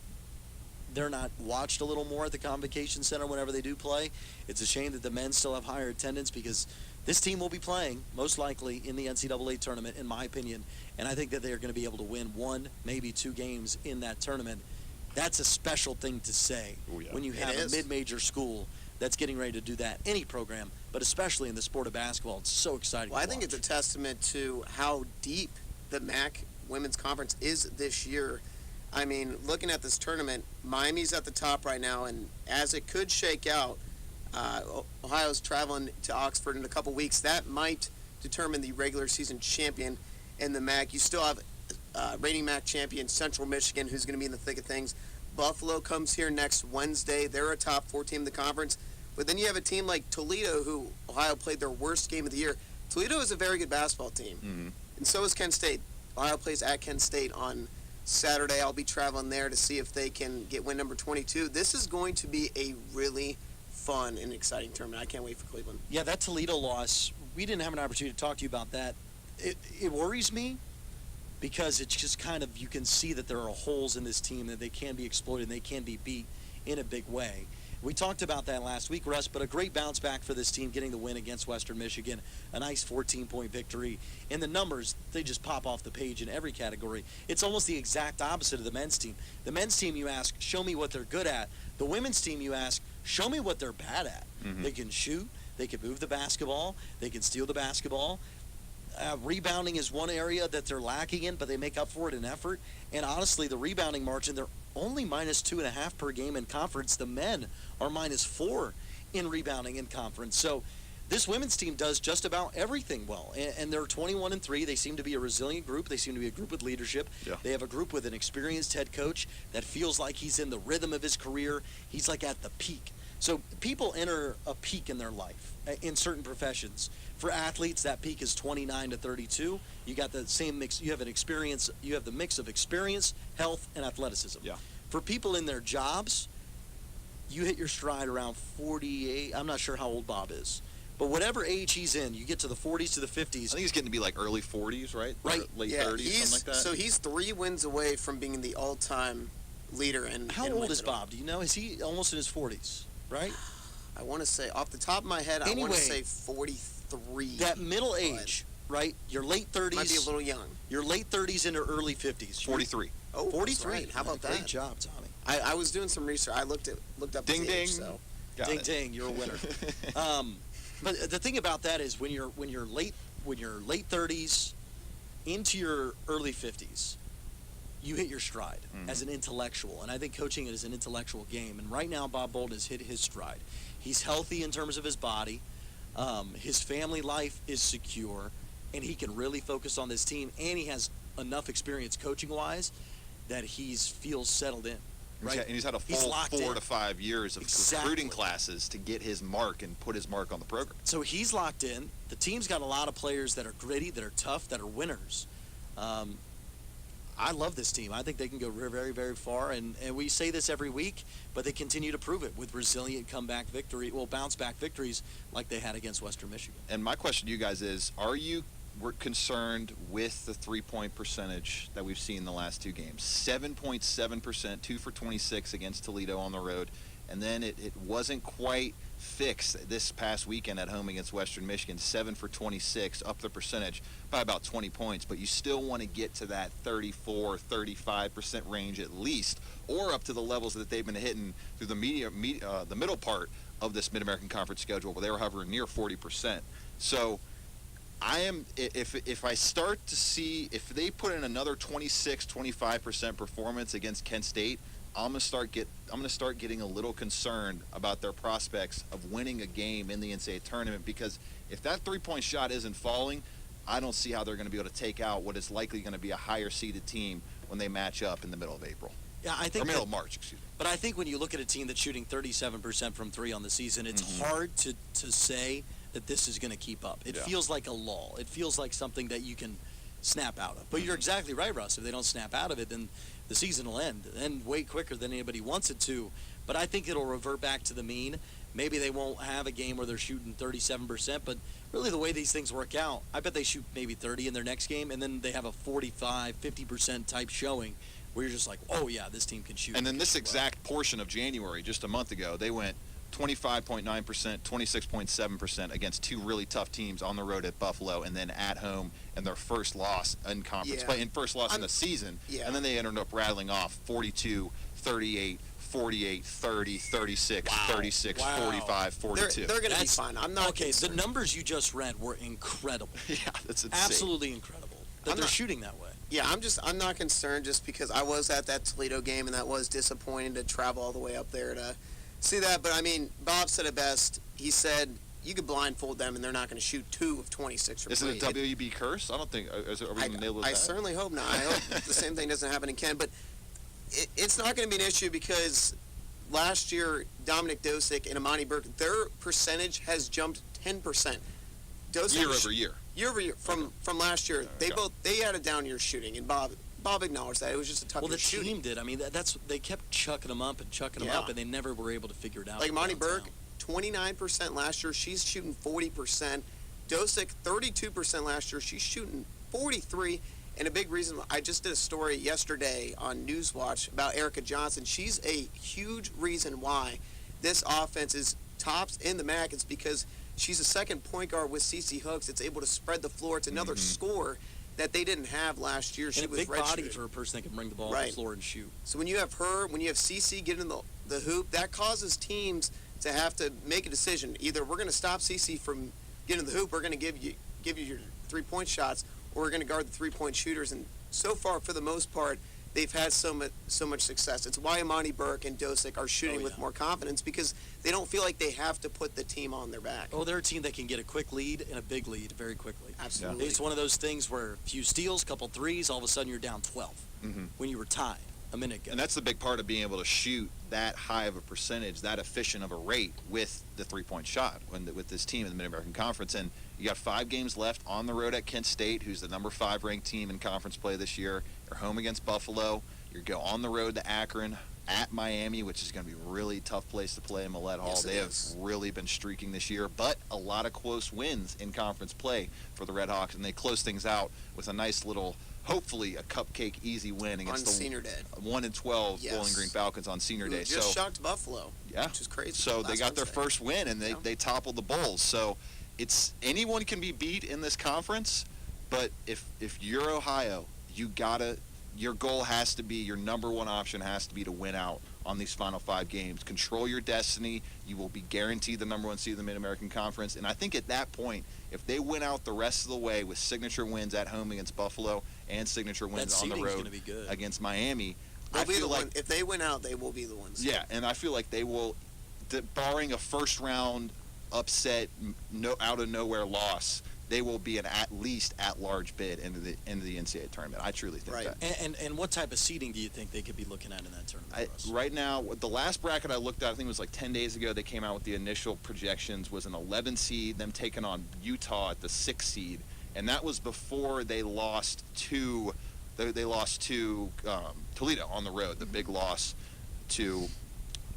they're not watched a little more at the Convocation Center whenever they do play. It's a shame that the men still have higher attendance because this team will be playing, most likely, in the NCAA tournament, in my opinion, and I think that they're going to be able to win 1, maybe 2 games in that tournament. That's a special thing to say when you have a mid-major school that's getting ready to do that. Any program, but especially in the sport of basketball. It's so exciting. Well, I think it's a testament to how deep the MAC Women's Conference is this year. I mean, looking at this tournament, Miami's at the top right now, and as it could shake out, Ohio's traveling to Oxford in a couple weeks. That might determine the regular season champion in the MAC. You still have reigning MAC champion Central Michigan, who's going to be in the thick of things. Buffalo comes here next Wednesday. They're a top 4 team in the conference. But then you have a team like Toledo, who Ohio played their worst game of the year. Toledo is a very good basketball team. Mm-hmm. And so is Kent State. Ohio plays at Kent State on Saturday. I'll be traveling there to see if they can get win number 22. This is going to be a really fun and exciting tournament. I can't wait for Cleveland. Yeah, that Toledo loss, we didn't have an opportunity to talk to you about that. It worries me because it's just kind of, you can see that there are holes in this team, that they can be exploited and they can be beat in a big way. We talked about that last week, Russ, but a great bounce back for this team getting the win against Western Michigan. A nice 14-point victory. And the numbers, they just pop off the page in every category. It's almost the exact opposite of the men's team. The men's team, you ask, show me what they're good at. The women's team, you ask, show me what they're bad at. Mm-hmm. They can shoot. They can move the basketball. They can steal the basketball. Rebounding is one area that they're lacking in, but they make up for it in effort. And honestly, the rebounding margin, they're only minus 2.5 per game in conference. The men are minus 4 in rebounding in conference. So this women's team does just about everything well. And they're 21-3. They seem to be a resilient group. They seem to be a group with leadership. Yeah. They have a group with an experienced head coach that feels like he's in the rhythm of his career. He's like at the peak. So people enter a peak in their life in certain professions. For athletes, that peak is 29 to 32. You got the same mix. You have an experience. You have the mix of experience, health, and athleticism. Yeah. For people in their jobs, you hit your stride around 48. I'm not sure how old Bob is, but whatever age he's in, you get to the 40s to the 50s. I think he's getting to be like early 40s, right? Right. Or late Yeah, 30s, something like that. So he's 3 wins away from being the all-time leader. How old is Bob? Do you know? Is he almost in his 40s? Right. I want to say, off the top of my head, I want to say 43. That middle age, right? Your late 30s. Might be a little young. Your late 30s into early 50s. 43. Oh, 43. Right. How about that? Great job, Tommy. I was doing some research. I looked up Ding his age, ding. so. Ding ding, you're a winner. But the thing about that is when you're late 30s into your early 50s, you hit your stride as an intellectual. And I think coaching is an intellectual game. And right now, Bob Bolden has hit his stride. He's healthy in terms of his body. His family life is secure. And he can really focus on this team. And he has enough experience coaching-wise that he feels settled in. Right? And he's had a full 4 to 5 years of recruiting classes to get his mark and put his mark on the program. So he's locked in. The team's got a lot of players that are gritty, that are tough, that are winners. I love this team. I think they can go very, very far. And we say this every week, but they continue to prove it with resilient bounce-back victories like they had against Western Michigan. And my question to you guys is, we're concerned with the three-point percentage that we've seen in the last 2 games. 7.7%, 2 for 26 against Toledo on the road. And then it wasn't quite fixed this past weekend at home against Western Michigan. 7 for 26, up the percentage by about 20 points. But you still want to get to that 34, 35% range at least, or up to the levels that they've been hitting through the middle part of this Mid-American Conference schedule, where they were hovering near 40%. So if I start to see if they put in another 25% performance against Kent State, I'm gonna start getting a little concerned about their prospects of winning a game in the NCAA tournament, because if that 3-point shot isn't falling, I don't see how they're going to be able to take out what is likely going to be a higher seeded team when they match up in the middle of April. Yeah, I think or middle of March, excuse me. But I think when you look at a team that's shooting 37% from three on the season, it's hard to say that this is going to keep up. It feels like a lull. It feels like something that you can snap out of. But you're exactly right, Russ. If they don't snap out of it, then the season will end way quicker than anybody wants it to. But I think it'll revert back to the mean. Maybe they won't have a game where they're shooting 37%, but really the way these things work out, I bet they shoot maybe 30 in their next game, and then they have a 45, 50% type showing where you're just like, oh, yeah, this team can shoot. And then this exact portion of January, just a month ago, they went 25.9%, 26.7% against two really tough teams on the road at Buffalo, and then at home in their first loss in conference play, and first loss in the season. And then they ended up rattling off 42, 38, 48, 30, 36, 36, 45, 42. They're going to be fine. I'm not concerned. The numbers you just read were incredible. Yeah, that's insane. Absolutely incredible that they're shooting that way. Yeah, I'm not concerned just because I was at that Toledo game, and that was disappointing to travel all the way up there to see that. But, I mean, Bob said it best. He said you could blindfold them, and they're not going to shoot 2 of 26 from three. Is it a WB curse? I don't think. Are we going to nail that? I certainly hope not. I hope the same thing doesn't happen in Kent. But it's not going to be an issue because last year, Dominic Dosick and Amani Burke, their percentage has jumped 10%. Year over year. Year over year from last year. They had a down year shooting, and Bob acknowledged that it was just a tough year shooting. Team did. I mean, they kept chucking them up, and they never were able to figure it out. Like Amani Burke, 29% last year. She's shooting 40%. Dosick, 32% last year. She's shooting 43%. And a big reason, I just did a story yesterday on Newswatch about Erica Johnson. She's a huge reason why this offense is tops in the MAC. It's because she's a second point guard with CeCe Hooks. It's able to spread the floor. It's another score that they didn't have last year. She and was a big body for a person that can bring the ball to the floor and shoot. So when you have her, when you have CeCe getting in the hoop, that causes teams to have to make a decision. Either we're going to stop CeCe from getting in the hoop, we're going to give you your three-point shots, or we're going to guard the three-point shooters. And so far, for the most part, they've had so much success. It's why Amani Burke and Dosick are shooting with more confidence, because they don't feel like they have to put the team on their back. Oh, they're a team that can get a quick lead and a big lead very quickly. Absolutely. It's one of those things where a few steals, couple threes, all of a sudden you're down 12 when you were tied a minute ago. And that's the big part of being able to shoot that high of a percentage, that efficient of a rate with the three-point shot with this team in the Mid-American Conference. And you got 5 games left on the road at Kent State, who's the number 5 ranked team in conference play this year. You're home against Buffalo. You go on the road to Akron, at Miami, which is going to be a really tough place to play in Millett Hall. They have really been streaking this year, but a lot of close wins in conference play for the Red Hawks, and they close things out with a nice little, hopefully a cupcake easy win against on Senior Day. 1-12 Bowling Green Falcons on Senior Day. Just shocked Buffalo. Yeah, which is crazy. So they got their first win, and they toppled the Bulls. So it's anyone can be beat in this conference, but if you're Ohio, your goal has to be, your number one option has to be to win out on these final 5 games. Control your destiny. You will be guaranteed the number 1 seed in the Mid-American Conference. And I think at that point, if they win out the rest of the way with signature wins at home against Buffalo and signature wins on the road against Miami, if they win out, they will be the ones. Yeah, and I feel like they will, barring a first-round upset, out of nowhere loss, they will be an at least at-large bid into the NCAA tournament. I truly think that. And what type of seeding do you think they could be looking at in that tournament? Right now, the last bracket I looked at, I think it was like 10 days ago, they came out with the initial projections, was an 11 seed, them taking on Utah at the 6 seed, and that was before they lost to Toledo on the road, the big loss to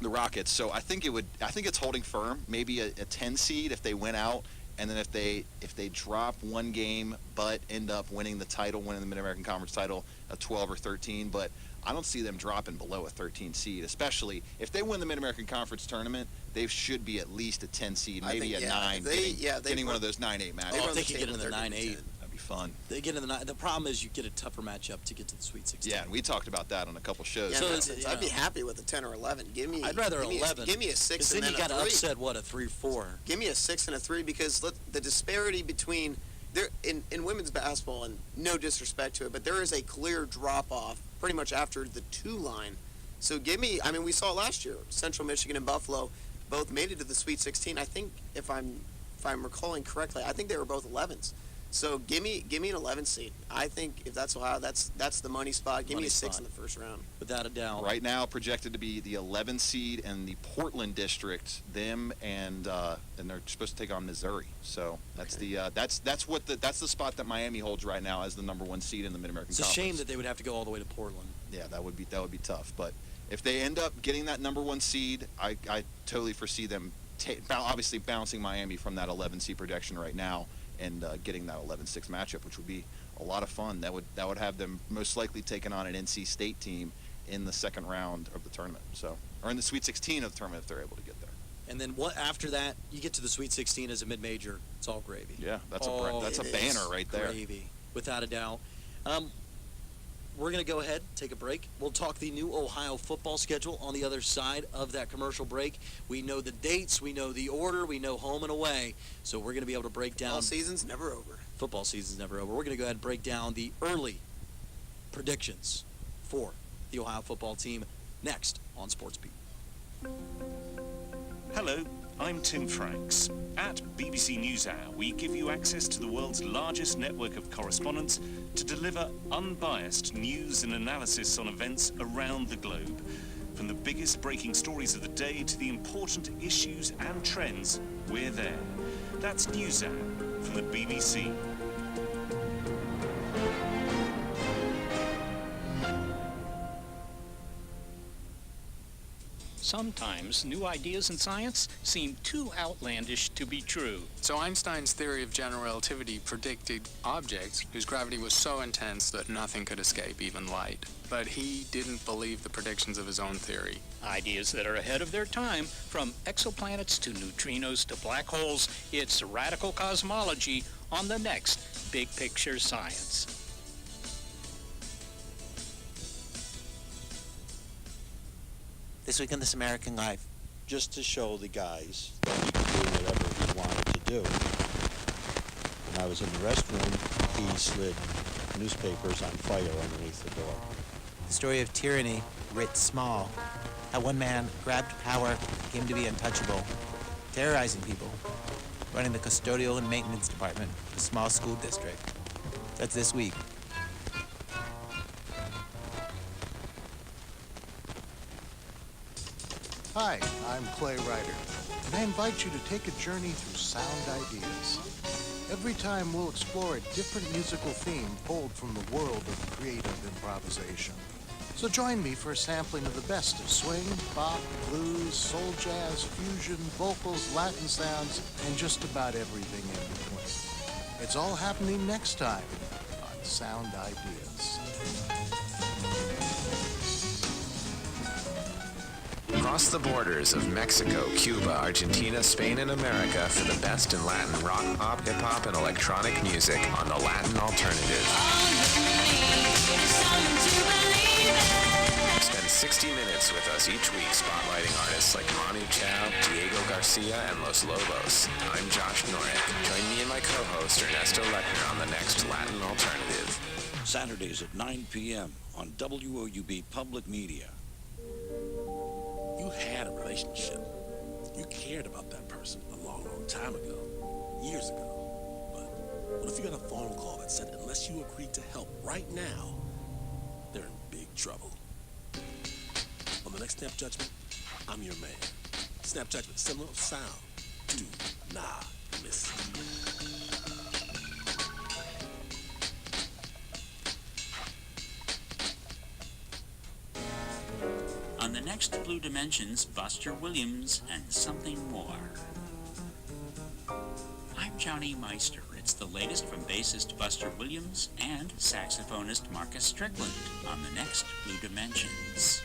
the Rockets. So I think it's holding firm, maybe a 10 seed if they win out. And then if they drop one game but end up winning the title, winning the Mid-American Conference title, a 12 or 13, but I don't see them dropping below a 13 seed, especially if they win the Mid-American Conference tournament. They should be at least a 10 seed, maybe a 9, getting one of those 9-8 matches. If they could get into the 9-8. That'd be fun. They get in the problem is you get a tougher matchup to get to the Sweet 16. Yeah, and we talked about that on a couple shows. Yeah, I'd be happy with a 10 or 11. I'd rather 11. Give me a 6 and then then you got a to 3. upset, a 3-4. Give me a 6 and a 3, because the disparity between there in women's basketball, and no disrespect to it, but there is a clear drop-off pretty much after the 2 line. So we saw it last year. Central Michigan and Buffalo both made it to the Sweet 16. I think, if I'm recalling correctly, I think they were both 11s. So give me an 11 seed. I think if that's Ohio, that's the money spot. Give me a 6 in the first round. Without a doubt. Right now, projected to be the 11 seed in the Portland district. Them and they're supposed to take on Missouri. So that's the spot that Miami holds right now as the #1 seed in the Mid-American Conference. It's a shame that they would have to go all the way to Portland. Yeah, that would be tough. But if they end up getting that #1 seed, I totally foresee them obviously bouncing Miami from that 11 seed projection right now and getting that 11-6 matchup, which would be a lot of fun. That would have them most likely taking on an NC State team in the second round of the tournament, or in the Sweet 16 of the tournament if they're able to get there. And then what after that? You get to the Sweet 16 as a mid-major. It's all gravy. Yeah, that's a banner right there. Gravy, without a doubt. We're going to go ahead, take a break. We'll talk the new Ohio football schedule on the other side of that commercial break. We know the dates, we know the order, we know home and away. So we're going to be able to break down. Football season's never over. Football season's never over. We're going to go ahead and break down the early predictions for the Ohio football team next on SportsBeat. Hello, I'm Tim Franks. At BBC NewsHour, we give you access to the world's largest network of correspondents to deliver unbiased news and analysis on events around the globe. From the biggest breaking stories of the day to the important issues and trends, we're there. That's NewsHour from the BBC. Sometimes new ideas in science seem too outlandish to be true. So Einstein's theory of general relativity predicted objects whose gravity was so intense that nothing could escape, even light. But he didn't believe the predictions of his own theory. Ideas that are ahead of their time, from exoplanets to neutrinos to black holes, it's radical cosmology on the next Big Picture Science. This week on This American Life. Just to show the guys that he could do whatever he wanted to do. When I was in the restroom, he slid newspapers on fire underneath the door. The story of tyranny, writ small. How one man grabbed power, came to be untouchable, terrorizing people, running the custodial and maintenance department of a small school district. That's this week. Hi, I'm Clay Ryder, and I invite you to take a journey through sound ideas. Every time we'll explore a different musical theme pulled from the world of creative improvisation. So join me for a sampling of the best of swing, bop, blues, soul jazz, fusion, vocals, Latin sounds, and just about everything in between. It's all happening next time on Sound Ideas. Across the borders of Mexico, Cuba, Argentina, Spain, and America for the best in Latin rock, pop, hip-hop, and electronic music on the Latin Alternative. Spend 60 minutes with us each week spotlighting artists like Manu Chao, Diego Garcia, and Los Lobos. I'm Josh Norrick. Join me and my co-host Ernesto Lechner on the next Latin Alternative. Saturdays at 9 p.m. on WOUB Public Media. You had a relationship. You cared about that person a long, long time ago, years ago. But what if you got a phone call that said, unless you agree to help right now, they're in big trouble? On the next Snap Judgment, I'm your man. Snap Judgment, similar sound. Do not miss it. On the next Blue Dimensions, Buster Williams and something more. I'm Johnny Meister. It's the latest from bassist Buster Williams and saxophonist Marcus Strickland on the next Blue Dimensions.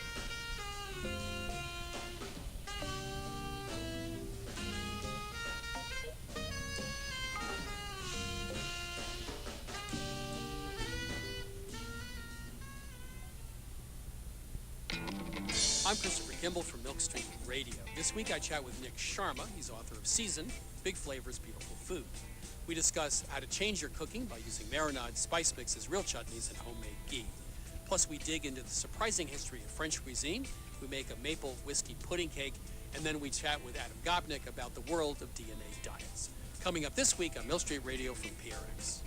I'm Christopher Kimball from Milk Street Radio. This week I chat with Nick Sharma. He's author of Season, Big Flavors, Beautiful Food. We discuss how to change your cooking by using marinade, spice mixes, real chutneys, and homemade ghee. Plus, we dig into the surprising history of French cuisine. We make a maple whiskey pudding cake, and then we chat with Adam Gopnik about the world of DNA diets. Coming up this week on Mill Street Radio from PRX.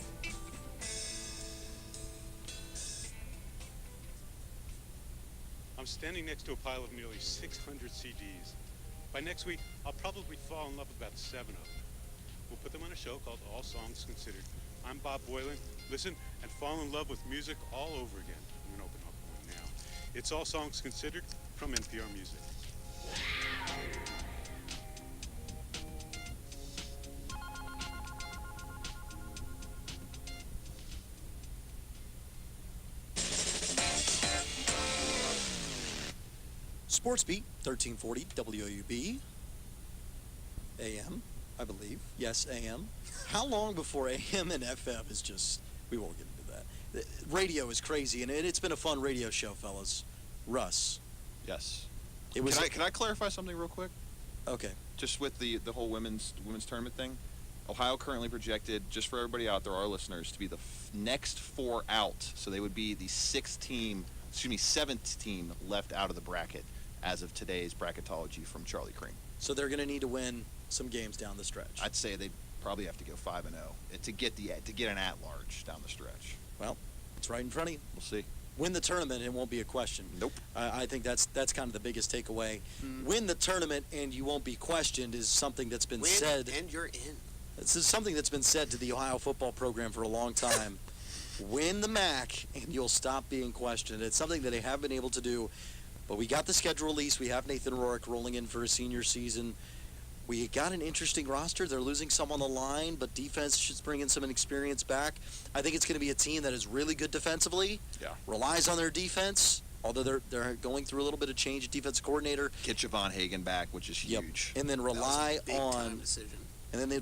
I'm standing next to a pile of nearly 600 CDs. By next week, I'll probably fall in love with about 7 of them. We'll put them on a show called All Songs Considered. I'm Bob Boylan. Listen and fall in love with music all over again. I'm going to open up one now. It's All Songs Considered from NPR Music. SportsBeat, 1340 WOUB. AM, I believe. Yes, AM. How long before AM and FM is just... We won't get into that. Radio is crazy, and it's been a fun radio show, fellas. Russ. Yes. It was. Can I clarify something real quick? Okay. Just with the whole women's tournament thing. Ohio currently projected, just for everybody out there, our listeners, to be the next 4 out. So they would be the 7th team left out of the bracket as of today's bracketology from Charlie Cream. So they're going to need to win some games down the stretch. I'd say they probably have to go 5-0 to get an at-large down the stretch. Well, it's right in front of you. We'll see. Win the tournament, and it won't be a question. Nope. I think that's kind of the biggest takeaway. Win the tournament, and you won't be questioned is something that's been said. And you're in. This is something that's been said to the Ohio football program for a long time. Win the MAC, and you'll stop being questioned. It's something that they have been able to do. But we got the schedule release. We have Nathan Rourke rolling in for a senior season. We got an interesting roster. They're losing some on the line, but defense should bring in some experience back. I think it's going to be a team that is really good defensively, relies on their defense, although they're going through a little bit of change at defense coordinator. Get Javon Hagan back, which is huge. And then they'd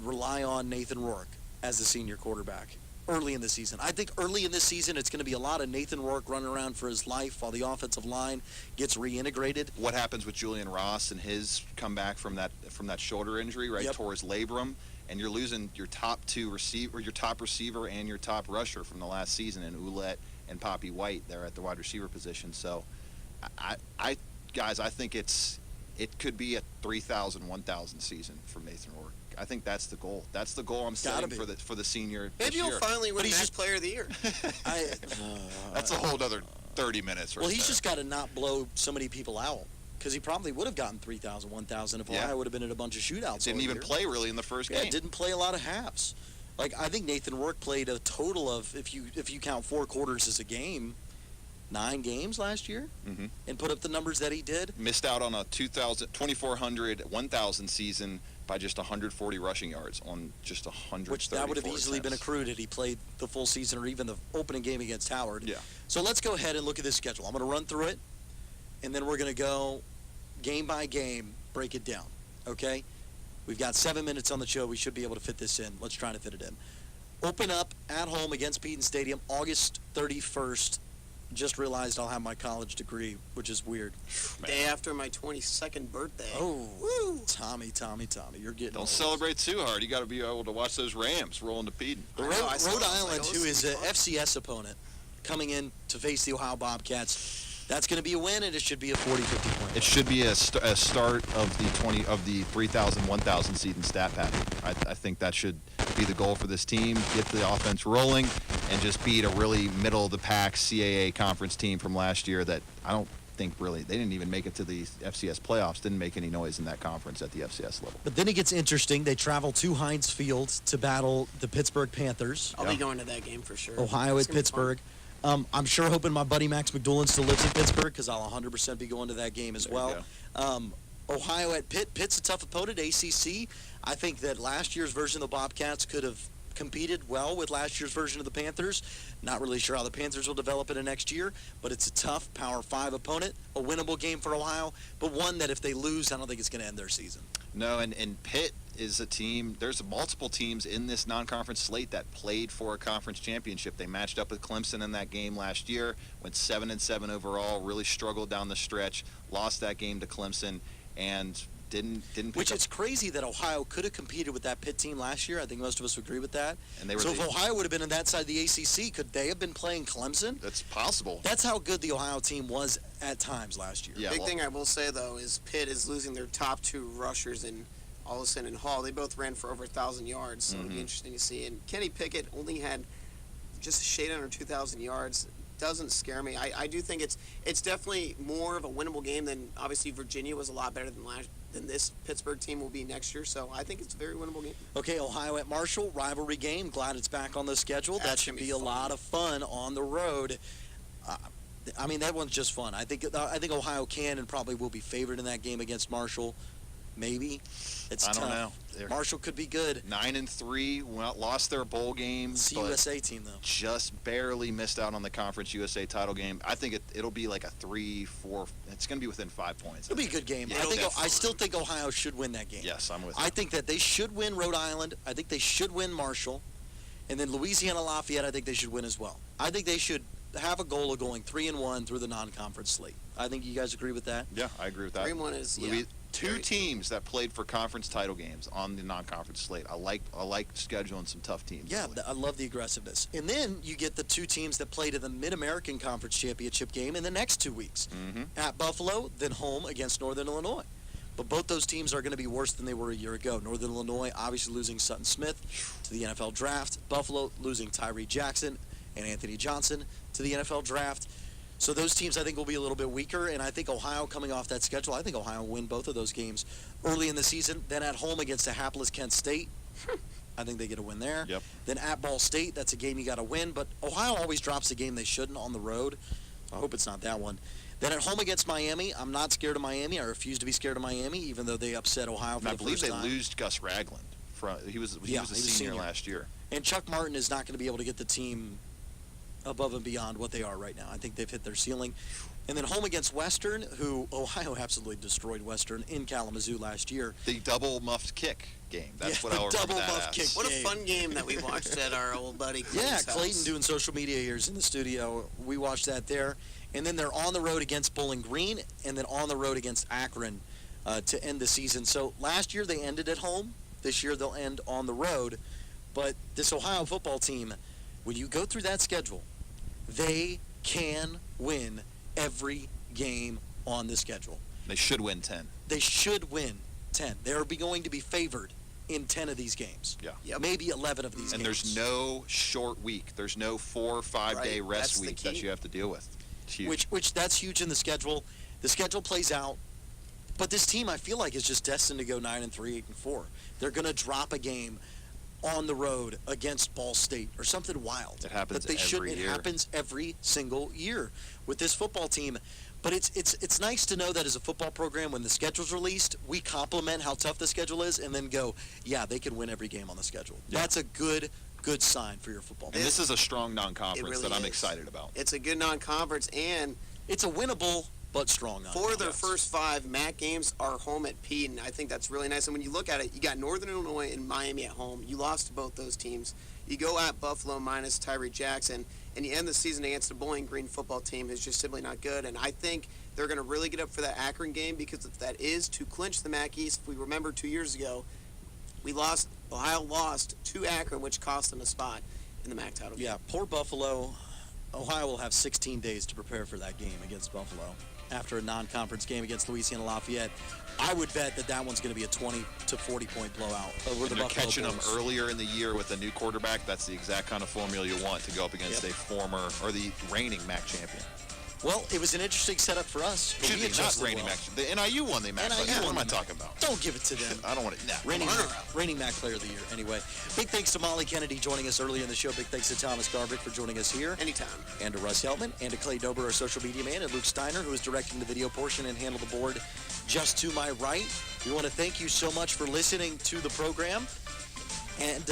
rely on Nathan Rourke as the senior quarterback early in the season. I think early in this season, it's going to be a lot of Nathan Rourke running around for his life while the offensive line gets reintegrated. What happens with Julian Ross and his comeback from that shoulder injury, right? Tore his labrum, and you're losing your top receiver and your top rusher from the last season in Ouellette and Poppy White there at the wide receiver position. So, I think it could be a 3,000, 1,000 season for Nathan Rourke. I think that's the goal. That's the goal I'm setting for the senior. Maybe he'll finally win MAC Player of the Year. That's a whole other 30 minutes. Well, he's just got to not blow so many people out, because he probably would have gotten 3,000, 1,000 if Ohio would have been in a bunch of shootouts. Didn't even play really in the first game. Yeah, didn't play a lot of halves. Like, I think Nathan Rourke played a total of, if you count 4 quarters as a game, 9 games last year, and put up the numbers that he did. Missed out on a 2,400, 1,000 season by just 140 rushing yards on just 134 Which that would have easily been accrued had he played the full season or even the opening game against Howard. Yeah. So let's go ahead and look at this schedule. I'm going to run through it, and then we're going to go game by game, break it down, okay? We've got 7 minutes on the show. We should be able to fit this in. Let's try to fit it in. Open up at home against Peden Stadium, August 31st. Just realized I'll have my college degree, which is weird. Day after my 22nd birthday. Oh, woo. Tommy, you're getting Don't old. Celebrate too hard. You got to be able to watch those Rams roll into Peden. Rhode Island, who is an FCS opponent, coming in to face the Ohio Bobcats. That's going to be a win, and it should be a 40-50 point. It should be a start of the 3,000, 1,000 season stat pattern. I think that should be the goal for this team. Get the offense rolling and just beat a really middle-of-the-pack CAA conference team from last year that I don't think really, they didn't even make it to the FCS playoffs, didn't make any noise in that conference at the FCS level. But then it gets interesting. They travel to Heinz Field to battle the Pittsburgh Panthers. I'll be going to that game for sure. Ohio at Pittsburgh. I'm sure hoping my buddy Max McDoulan still lives in Pittsburgh, because I'll 100% be going to that game as well. Ohio at Pitt. Pitt's a tough opponent, ACC. I think that last year's version of the Bobcats could have competed well with last year's version of the Panthers. Not really sure how the Panthers will develop in the next year, but it's a tough Power 5 opponent, a winnable game for Ohio, but one that if they lose, I don't think it's going to end their season. No, and Pitt is a team. There's multiple teams in this non-conference slate that played for a conference championship. They matched up with Clemson in that game last year, went 7-7 overall, really struggled down the stretch, lost that game to Clemson, and didn't pick Which up. it's crazy that Ohio could have competed with that Pitt team last year. I think most of us would agree with that. And they were so if Ohio would have been on that side of the ACC, could they have been playing Clemson? That's possible. That's how good the Ohio team was at times last year. Big thing I will say, though, is Pitt is losing their top two rushers in Ollison and Hall. They both ran for over 1,000 yards, so it'll be interesting to see. And Kenny Pickett only had just a shade under 2,000 yards. Doesn't scare me. I do think it's definitely more of a winnable game than, obviously, Virginia was a lot better than this Pittsburgh team will be next year. So I think it's a very winnable game. Okay, Ohio at Marshall, rivalry game. Glad it's back on the schedule. That should be a lot of fun on the road. I mean, that one's just fun. I think Ohio can and probably will be favored in that game against Marshall. Maybe. It's tough. I don't know. Marshall could be good. 9-3, lost their bowl game. It's the USA team, though. Just barely missed out on the Conference USA title game. I think it'll be like a 3-4. It's going to be within 5 points. It'll be a good game. Yeah, I still think Ohio should win that game. Yes, I'm with you. I think that they should win Rhode Island. I think they should win Marshall. And then Louisiana Lafayette, I think they should win as well. I think they should have a goal of going 3-1 through the non-conference slate. I think you guys agree with that? Yeah, I agree with that. 3-1 is, Two teams that played for conference title games on the non-conference slate. I like scheduling some tough teams. Yeah, I love the aggressiveness. And then you get the two teams that played in the Mid-American Conference Championship game in the next 2 weeks. At Buffalo, then home against Northern Illinois. But both those teams are going to be worse than they were a year ago. Northern Illinois obviously losing Sutton Smith to the NFL draft. Buffalo losing Tyree Jackson and Anthony Johnson to the NFL draft. So those teams, I think, will be a little bit weaker, and I think Ohio coming off that schedule, I think Ohio will win both of those games early in the season. Then at home against a hapless Kent State, I think they get a win there. Yep. Then at Ball State, that's a game you got to win, but Ohio always drops a game they shouldn't on the road. I hope it's not that one. Then at home against Miami, I'm not scared of Miami. I refuse to be scared of Miami, even though they upset Ohio for the first time. I believe they lose Gus Ragland. He was a senior last year. And Chuck Martin is not going to be able to get the team above and beyond what they are right now. I think they've hit their ceiling. And then home against Western, who Ohio absolutely destroyed Western in Kalamazoo last year. The double muffed kick game. That's what I'll remember double that muffed as. kick What a game. fun game that we watched at our old buddy Clayton's house. Clayton doing social media here in the studio. We watched that there. And then they're on the road against Bowling Green and then on the road against Akron to end the season. So last year they ended at home. This year they'll end on the road. But this Ohio football team, when you go through that schedule, they can win every game on the schedule. They should win 10. They should win 10. They're going to be favored in 10 of these games. Yeah. Maybe 11 of these games. And there's no short week. There's no 4 or 5 day rest week that you have to deal with. It's huge. Which that's huge in the schedule. The schedule plays out. But this team, I feel like, is just destined to go 9-3, 8-4. They're going to drop a game on the road against Ball State or something wild. It happens that they every shouldn't. year. It happens every single year with this football team. But it's nice to know that as a football program, when the schedule's released, we compliment how tough the schedule is and then go, yeah, they can win every game on the schedule. Yeah. That's a good sign for your football. And this is a strong non-conference really that I'm is. excited about. It's a good non-conference, and it's a winnable but strong non-conference. For their first 5 MAC games are home at Pete, and I think that's really nice. And when you look at it, you got Northern Illinois and Miami at home. You lost to both those teams. You go at Buffalo minus Tyree Jackson, and you end the season against a Bowling Green football team who's just simply not good. And I think they're going to really get up for that Akron game, because if that is to clinch the MAC East, if we remember 2 years ago, Ohio lost to Akron, which cost them a spot in the MAC title game. Yeah, poor Buffalo. Ohio will have 16 days to prepare for that game against Buffalo after a non-conference game against Louisiana Lafayette. I would bet that one's going to be a 20 to 40 point blowout over the They're Buffalo catching them Bills. earlier in the year with a new quarterback. That's the exact kind of formula you want to go up against a former or the reigning MAC champion. Well, it was an interesting setup for us. But Excuse we me, not adjusted reigning well. MAC. The NIU won the MAC. What am I talking about? Don't give it to them. I don't want it. Nah, Reigning MAC Player of the Year. Anyway, big thanks to Molly Kennedy joining us earlier in the show. Big thanks to Thomas Garbrick for joining us here. Anytime. And to Russ Heltman, and to Clay Dober, our social media man, and Luke Steiner, who is directing the video portion and handled the board just to my right. We want to thank you so much for listening to the program. And,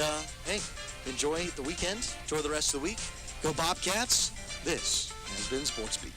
hey, enjoy the weekend. Enjoy the rest of the week. Go Bobcats. This has been SportsBeat.